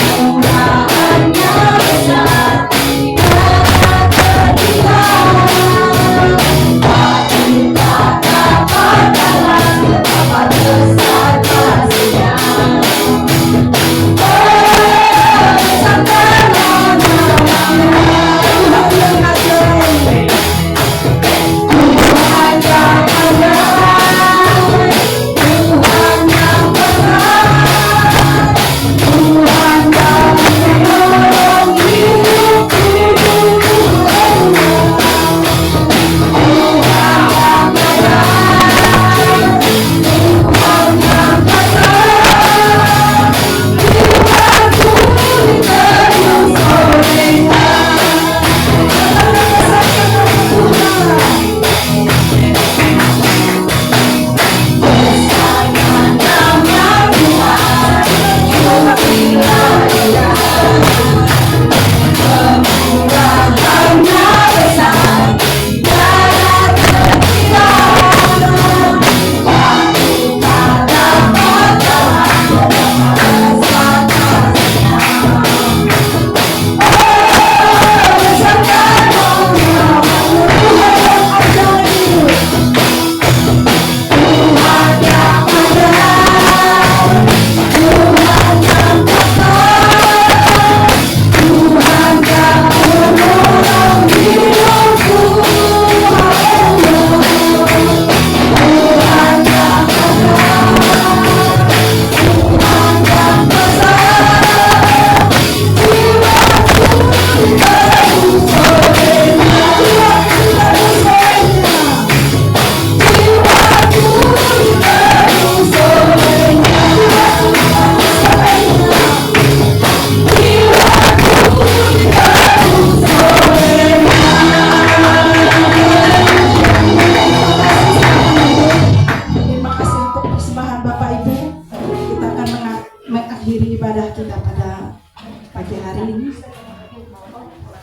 Kemurahan-Nya besar, kata-kata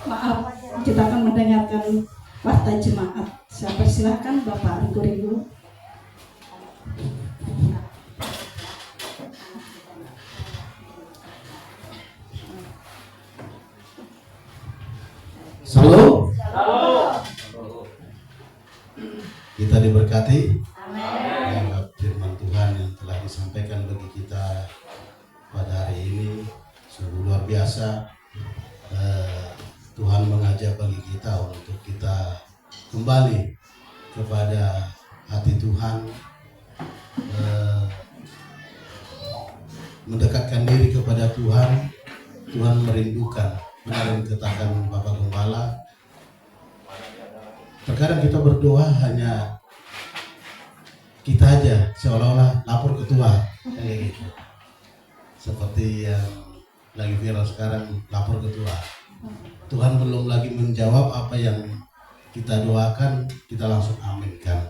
Maaf, kita akan mendengarkan warta jemaat. Saya persilahkan Bapak Ringo. Shalom. Kita diberkati. Lewat firman Tuhan yang telah disampaikan bagi kita pada hari ini sungguh luar biasa. Tuhan mengajak bagi kita untuk kita kembali kepada hati Tuhan, mendekatkan diri kepada Tuhan. Tuhan merindukan, benar yang dikatakan Bapak Gembala. Terkadang kita berdoa hanya kita aja, seolah-olah lapor ketua, kayak gitu. Seperti yang lagi viral sekarang, lapor ketua. Tuhan belum lagi menjawab apa yang kita doakan, kita langsung aminkan.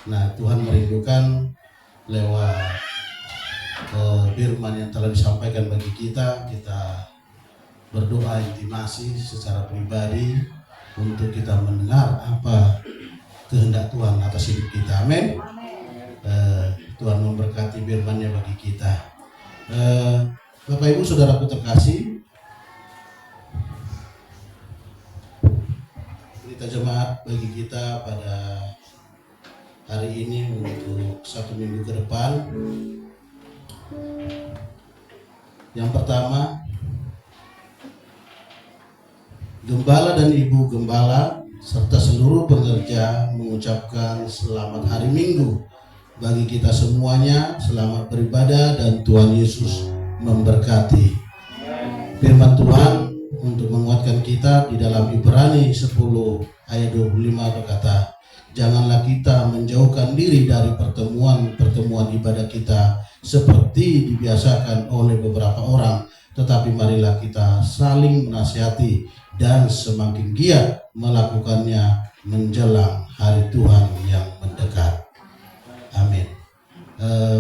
Nah, Tuhan merindukan lewat firman yang telah disampaikan bagi kita berdoa intimasi secara pribadi untuk kita mendengar apa kehendak Tuhan atas hidup kita. Amin. Tuhan memberkati firman-Nya bagi kita. Bapak Ibu Saudaraku terkasih, berita jemaat bagi kita pada hari ini untuk 1 minggu ke depan. Yang pertama, Gembala dan Ibu Gembala serta seluruh pekerja mengucapkan selamat hari Minggu bagi kita semuanya. Selamat beribadah dan Tuhan Yesus memberkati. Firman Tuhan untuk menguatkan kita di dalam Ibrani 10 ayat 25 berkata, janganlah kita menjauhkan diri dari pertemuan ibadah kita seperti dibiasakan oleh beberapa orang, tetapi marilah kita saling menasihati dan semakin giat melakukannya menjelang hari Tuhan yang mendekat. Amin.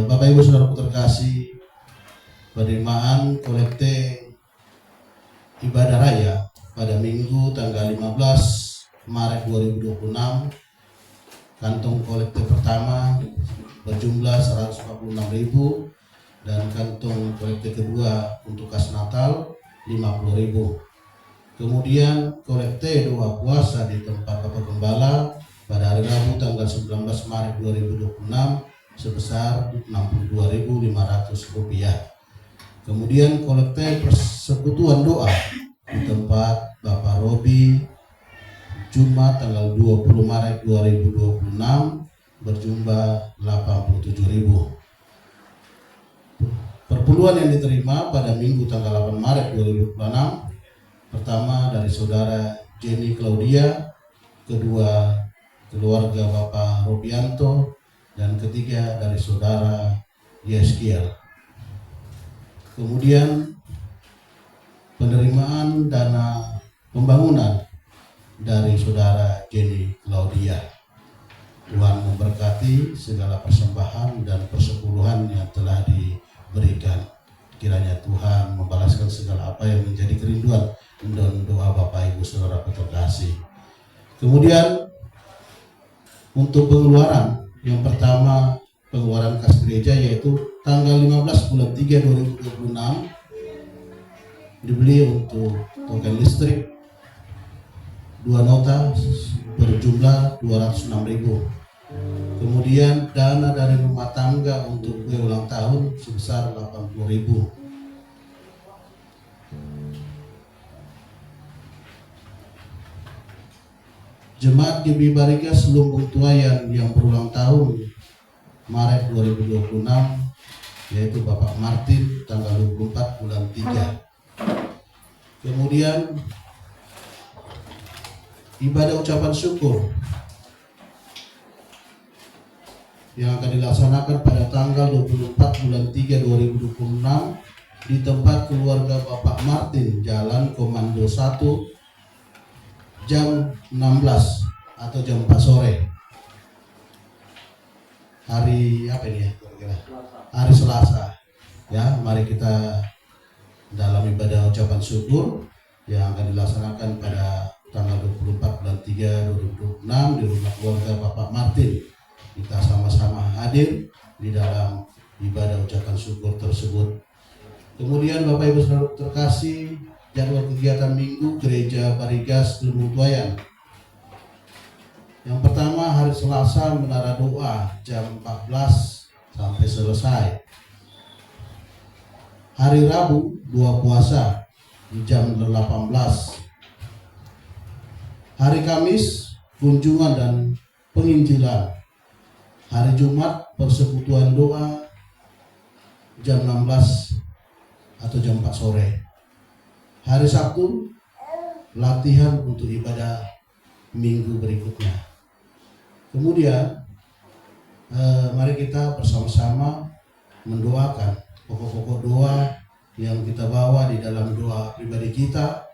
Bapak Ibu Saudara terkasih, penerimaan kolekte ibadah raya pada Minggu tanggal 15 Maret 2026, kantong kolekte pertama berjumlah 146.000 dan kantong kolekte kedua untuk kas Natal 50.000. Kemudian kolekte doa puasa di tempat Bapak Gembala pada hari Rabu tanggal 19 Maret 2026 sebesar Rp62.500. Kemudian kolekte persekutuan doa di tempat Bapak Robi Jumat tanggal 20 Maret 2026 berjumlah 87.000. Perpuluhan yang diterima pada Minggu tanggal 8 Maret 2026, pertama dari Saudara Jenny Claudia, kedua keluarga Bapak Robianto, dan ketiga dari Saudara Yeskiel. Kemudian penerimaan dana pembangunan dari Saudara Jenny Claudia. Tuhan memberkati segala persembahan dan persepuluhan yang telah diberikan. Kiranya Tuhan membalaskan segala apa yang menjadi kerinduan dan doa Bapak Ibu Saudara terkasih. Kemudian untuk pengeluaran, yang pertama pengeluaran kas gereja yaitu tanggal 15 bulan 3 2026 dibeli untuk token listrik 2 nota berjumlah 206.000. Kemudian dana dari rumah tangga untuk kue ulang tahun sebesar 80.000. Jemaat GB Barigas Lumbung Tuayan yang berulang tahun Maret 2026 yaitu Bapak Martin tanggal 24 bulan 3. Kemudian ibadah ucapan syukur yang akan dilaksanakan pada tanggal 24 bulan 3 2026 di tempat keluarga Bapak Martin, Jalan Komando 1, jam 16 atau jam 4 sore. Hari apa ini ya? Hari Selasa. Ya, mari kita dalam ibadah ucapan syukur yang akan dilaksanakan pada tanggal 24 bulan 3 2026 di rumah keluarga Bapak Martin. Kita sama-sama hadir di dalam ibadah ucapan syukur tersebut. Kemudian Bapak Ibu Saudara terkasih, jadwal kegiatan minggu Gereja Barigas Lumbung Tuayan. Yang pertama, hari Selasa menara doa jam 14 sampai selesai. Hari Rabu dua puasa di jam 18. Hari Kamis kunjungan dan penginjilan. Hari Jumat persekutuan doa jam 16 atau jam 4 sore. Hari Sabtu latihan untuk ibadah minggu berikutnya. Kemudian mari kita bersama-sama mendoakan pokok-pokok doa yang kita bawa di dalam doa pribadi kita,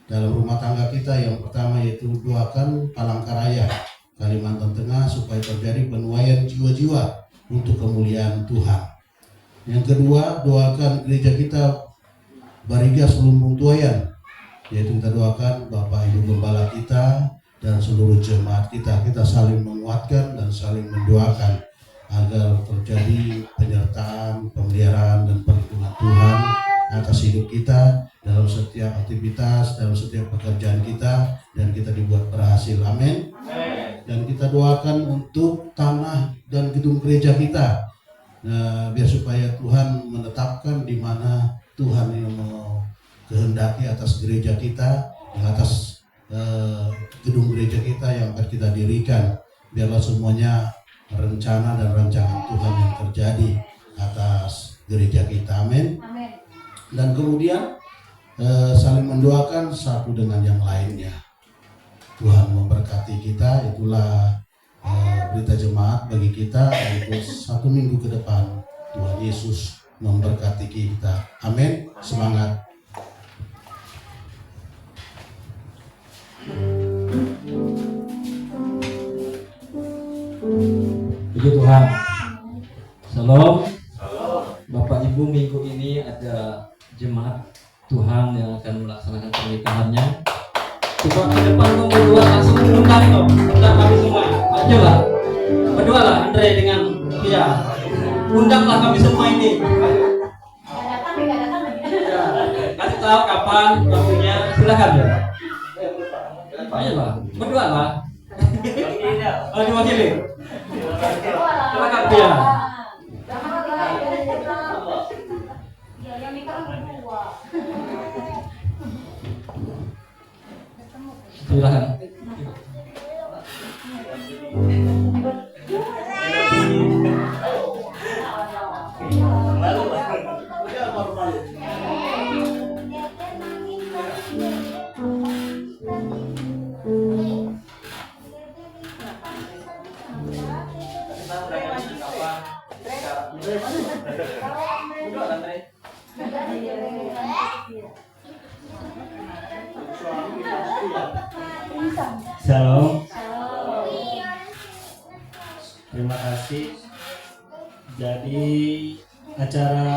dalam rumah tangga kita. Yang pertama yaitu doakan Palangkaraya, Kalimantan Tengah, supaya terjadi penuaian jiwa-jiwa untuk kemuliaan Tuhan. Yang kedua, doakan gereja kita Barigas Lumbung Tuayan, yaitu kita doakan Bapak Ibu Gembala kita dan seluruh jemaat kita. Kita saling menguatkan dan saling mendoakan agar terjadi penyertaan, pemeliharaan dan perlindungan Tuhan atas hidup kita dalam setiap aktivitas, dalam setiap pekerjaan kita, dan kita dibuat berhasil. Amin. Dan kita doakan untuk tanah dan gedung gereja kita, biar supaya Tuhan menetapkan di mana Tuhan yang mau kehendaki atas gereja kita, di atas gedung gereja kita yang akan kita dirikan. Biarlah semuanya rencana dan rancangan Tuhan yang terjadi atas gereja kita. Amin. Dan kemudian saling mendoakan satu dengan yang lainnya. Tuhan memberkati kita. Itulah berita jemaat bagi kita untuk 1 minggu ke depan. Tuhan Yesus memberkati kita. Amin. Semangat. Puji Tuhan. Shalom. Bapak Ibu, minggu ini ada jemaat Tuhan yang akan melaksanakan pernikahannya. Coba ke depan dong berdua, langsung undang dong, undang kami semua. Ayo lah, berdua lah Andre dengan Pia. Undanglah kami semua ini. Ya, kasih tahu kapan waktunya, silakan ya. Ayo lah, berdua lah. Oh, diwakili. Silakan Pia. Silakan. Shalom. Terima kasih. Jadi acara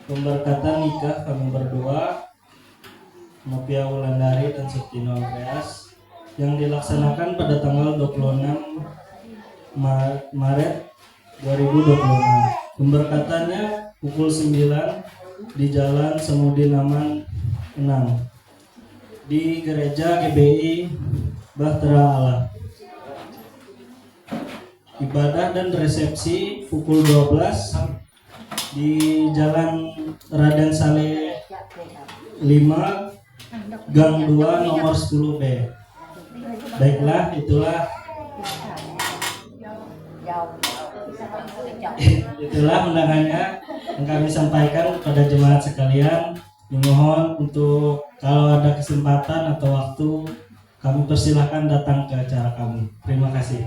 pemberkatan nikah kami berdua, Nopia Wulandari dan Septino Andreas, yang dilaksanakan pada tanggal 26 Maret 2026. Pemberkatannya pukul 9 di Jalan Semudi Naman 6 di Gereja GBI Bahtera Allah. Ibadah dan resepsi pukul 12 di Jalan Raden Saleh 5 Gang 2 nomor 10B. Baiklah, itulah undangannya yang kami sampaikan kepada jemaat sekalian. Dimohon untuk kalau ada kesempatan atau waktu, kami persilahkan datang ke acara kami. Terima kasih.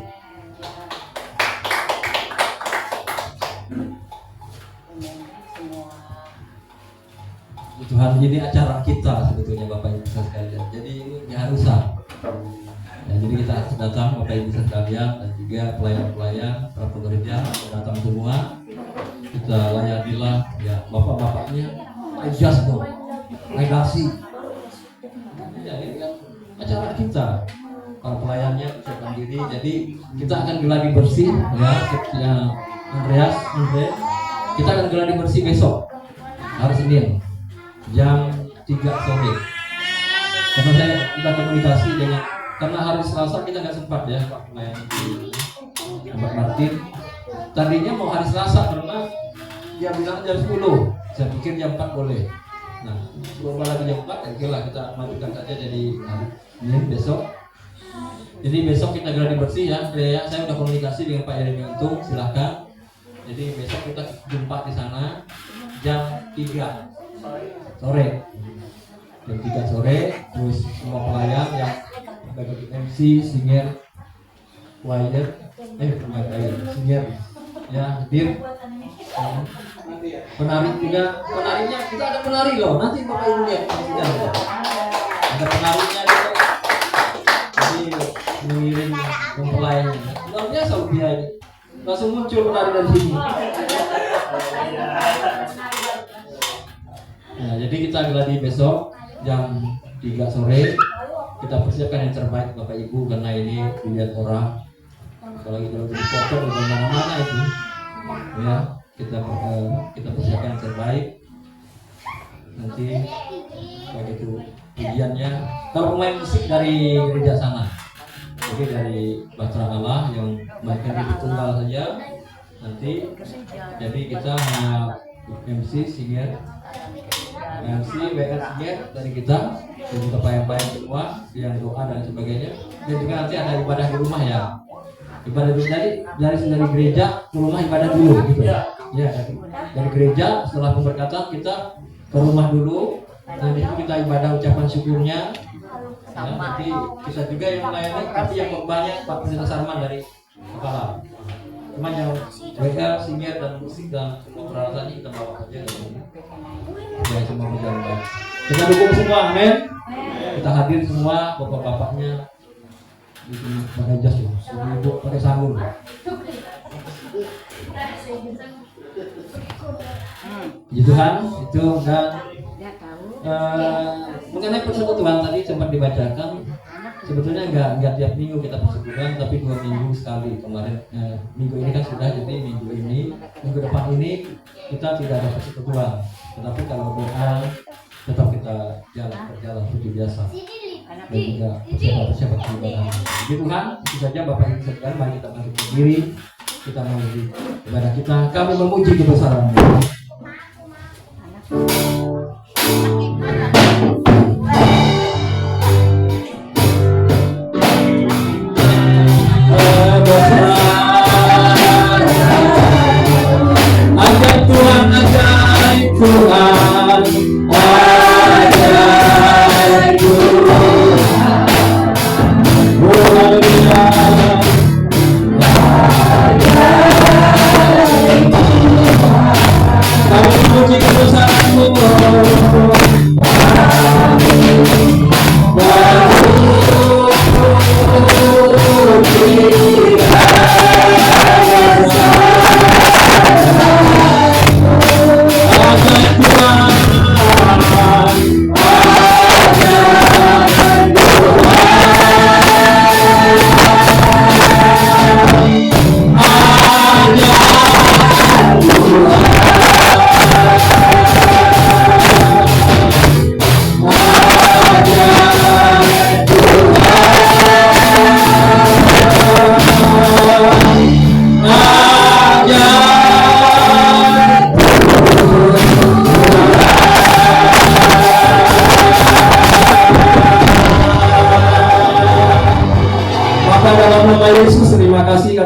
Tuhan, ini acara kita sebetulnya Bapak Ibu sekalian. Jadi ini keharusan. Ya, jadi kita harus datang Bapak Ibu sekalian, dan juga pelayan-pelayan, para pekerja datang semua. Kita layanilah ya bapak-bapaknya. Jas dong, legasi Ya, ini kan acara kita. Para pelayannya persiapkan diri. Jadi kita akan geladi bersih ya, Andre. Kita akan geladi bersih besok hari Senin jam 3 sore. Karena kita komunikasi dengan, karena hari Selasa kita nggak sempat ya Pak pelayanan di Mbak Martin. Tadinya mau hari Selasa karena dia bilang jam 10. Saya pikir jam 4 boleh. Nah, sebelum lagi jam 4, oke lah kita majukan saja jadi hari Senin besok. Jadi besok kita geladi bersih ya. Saya udah komunikasi dengan Pak Yeremi Untung, silahkan. Jadi besok kita jumpa di sana jam 3 sore. Jam 3 sore, terus semua pelayan yang bagi MC, singer, choir, singer ya hadir. Penari juga, penarinya kita ada penari loh. Nanti Bapak Ibu lihat ada penarinya juga. Jadi mengiring mempelainya. Luar biasa dia ini. Langsung muncul penari dari sini. Nah, jadi kita geladi besok jam 3 sore. Kita persiapkan yang terbaik Bapak Ibu karena ini dilihat orang. Apalagi kalau di foto di mana-mana itu. Ya, kita persiapkan yang terbaik. Nanti begitu ujiannya. Kalau pemain musik dari gereja sana. Jadi dari Batra Allah yang mainkan di tunggal saja nanti. Jadi kita hanya MC, singer, MC, WL singer dari kita dan juga payang-payang semua yang doa dan sebagainya. Dan juga nanti ada ibadah di rumah ya. Ibadah dulu dari gereja ke rumah ibadah dulu gitu. Ya, dari gereja setelah pemberkatan kita ke rumah dulu. Nanti kita ibadah ucapan syukurnya. Ya, nanti kita juga yang melayani, tapi yang banyak Pak Pendeta Sarman dari kepala. Cuma yang WL, singer dan musik dan peralatannya kita bawa saja. Ya, semua berjalan baik. Kita dukung semua, amin. Kita hadir semua, bapak-bapaknya di sini pakai jas loh, ibu pakai sarung. Puji Tuhan, itu dan mengenai persekutuan tadi sempat dibacakan. Sebetulnya enggak tiap minggu kita persekutuan, tapi 2 minggu sekali. Kemarin minggu ini kan sudah, jadi minggu depan ini kita tidak ada persekutuan. Tetapi kalau doa tetap kita berjalan seperti biasa. Dan juga persiapan ibadah. Puji Tuhan, itu saja Bapak Ibu sekalian, mari kita bangkit berdiri, kita memuji ibadah kita. Kami memuji kebesaran-Mu.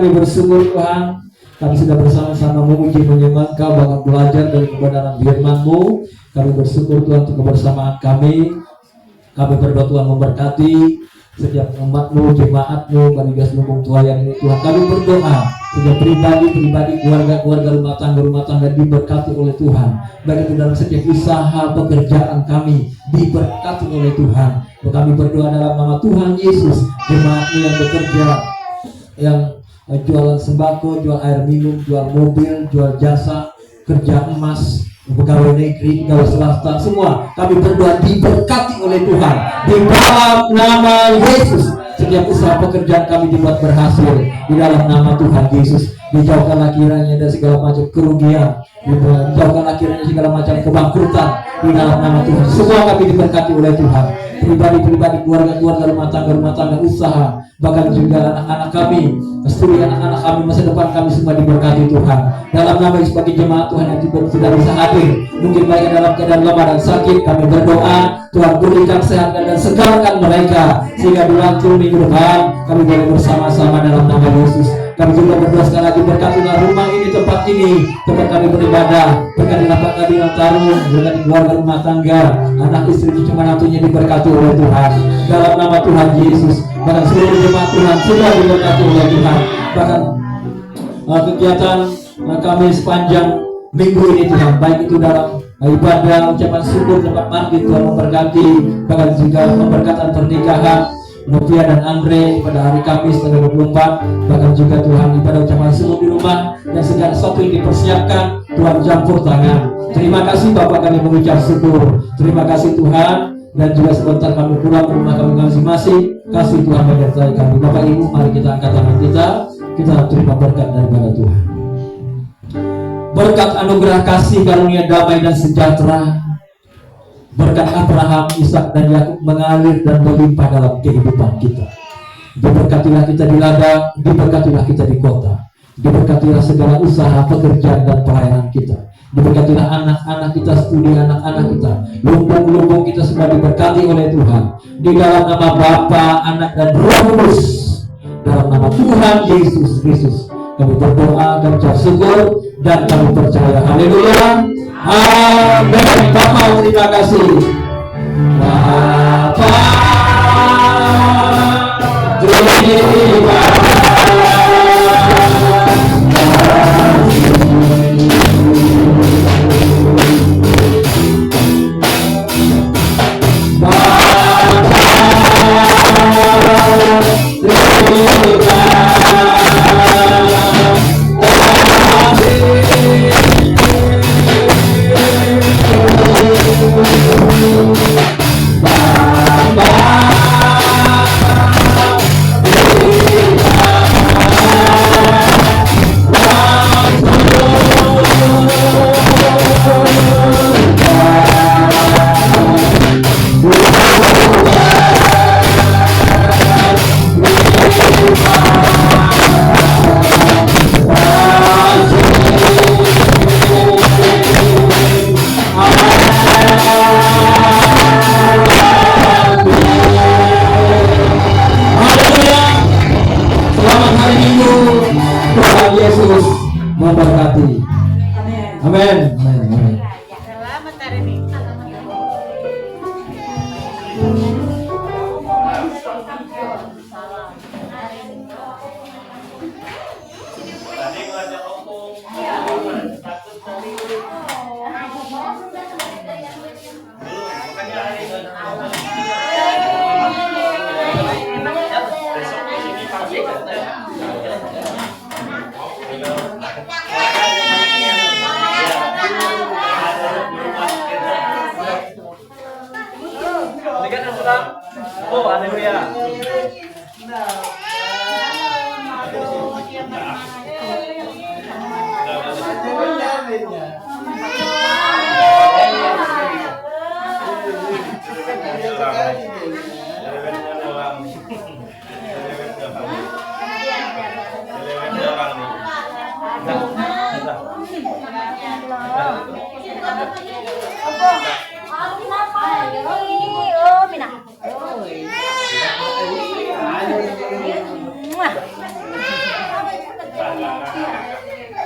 Bersyukur Tuhan, kami sudah bersama-sama memuji menyembah Engkau, bahkan belajar dari kebenaran firman-Mu. Kami bersyukur Tuhan untuk kebersamaan kami. Kami berdoa Tuhan memberkati setiap umat-Mu, jemaat-Mu, Kanigas Lumbung Tuayan ini Tuhan. Kami berdoa setiap pribadi, keluarga rumah tangga diberkati oleh Tuhan. Baik itu dalam setiap usaha pekerjaan kami diberkati oleh Tuhan. Kami berdoa dalam nama Tuhan Yesus, jemaat-Mu yang bekerja, yang jualan sembako, jual air minum, jual mobil, jual jasa, kerja emas, pegawai negeri, pegawai swasta, semua kami berdoa diberkati oleh Tuhan di dalam nama Yesus. Setiap usaha pekerjaan kami dibuat berhasil di dalam nama Tuhan Yesus. Dijauhkanlah kiranya dari segala macam kerugian, dijauhkanlah kiranya segala macam kebangkrutan di dalam nama Tuhan. Semua kami diberkati oleh Tuhan, pribadi-pribadi, keluarga-keluarga, rumah tangga, usaha, bahkan juga anak-anak kami, studi anak-anak kami, masa depan kami semua diberkati Tuhan. Dalam nama Yesus, bagi jemaat Tuhan yang tidak bisa hadir, mungkin mereka dalam keadaan lemah dan sakit, kami berdoa Tuhan pulihkan, sehatkan dan segarkan mereka, sehingga di waktu minggu depan kami boleh bersama-sama dalam nama Yesus. Kami juga berdoa sekali lagi, berkatilah rumah ini, tempat kami beribadah, berkatilah Pak Kadilan Tarung, berkati keluarga rumah tangga, anak istri cucu menantunya diberkati oleh Tuhan dalam nama Tuhan Yesus. Bahkan seluruh jemaat Tuhan semua diberkati oleh Tuhan. Bahkan kegiatan kami sepanjang minggu ini Tuhan, baik itu dalam ibadah, ucapan syukur, tempat mandi, Tuhan memberkati, bahkan juga memberkatan pernikahan Novia dan Andre pada hari Kamis tanggal 24, bahkan juga Tuhan ibadah ucapan syukur di rumah dan segala sesuatu yang dipersiapkan Tuhan campur tangan. Terima kasih Bapak, kami mengucap syukur. Terima kasih Tuhan, dan juga sebentar kami pulang ke rumah kami masing-masing. Kasih Tuhan menyertai kami. Bapak Ibu, mari kita angkat tangan kita terima berkat daripada Tuhan. Berkat anugerah kasih karunia damai dan sejahtera, berkat Abraham, Ishak dan Yakub mengalir dan melimpah dalam kehidupan kita. Diberkatilah kita di ladang, diberkatilah kita di kota, diberkatilah segala usaha, pekerjaan dan pelayanan kita. Diberkatilah anak-anak kita, studi anak-anak kita, lumbung-lumbung kita semua diberkati oleh Tuhan. Di dalam nama Bapa, Anak dan Roh Kudus, dalam nama Tuhan Yesus Kristus, kami berdoa dan ucap syukur dan kami percaya. Haleluya. Amin. Bapa, terima kasih. Bapa, terima kasih. Oh, haleluya.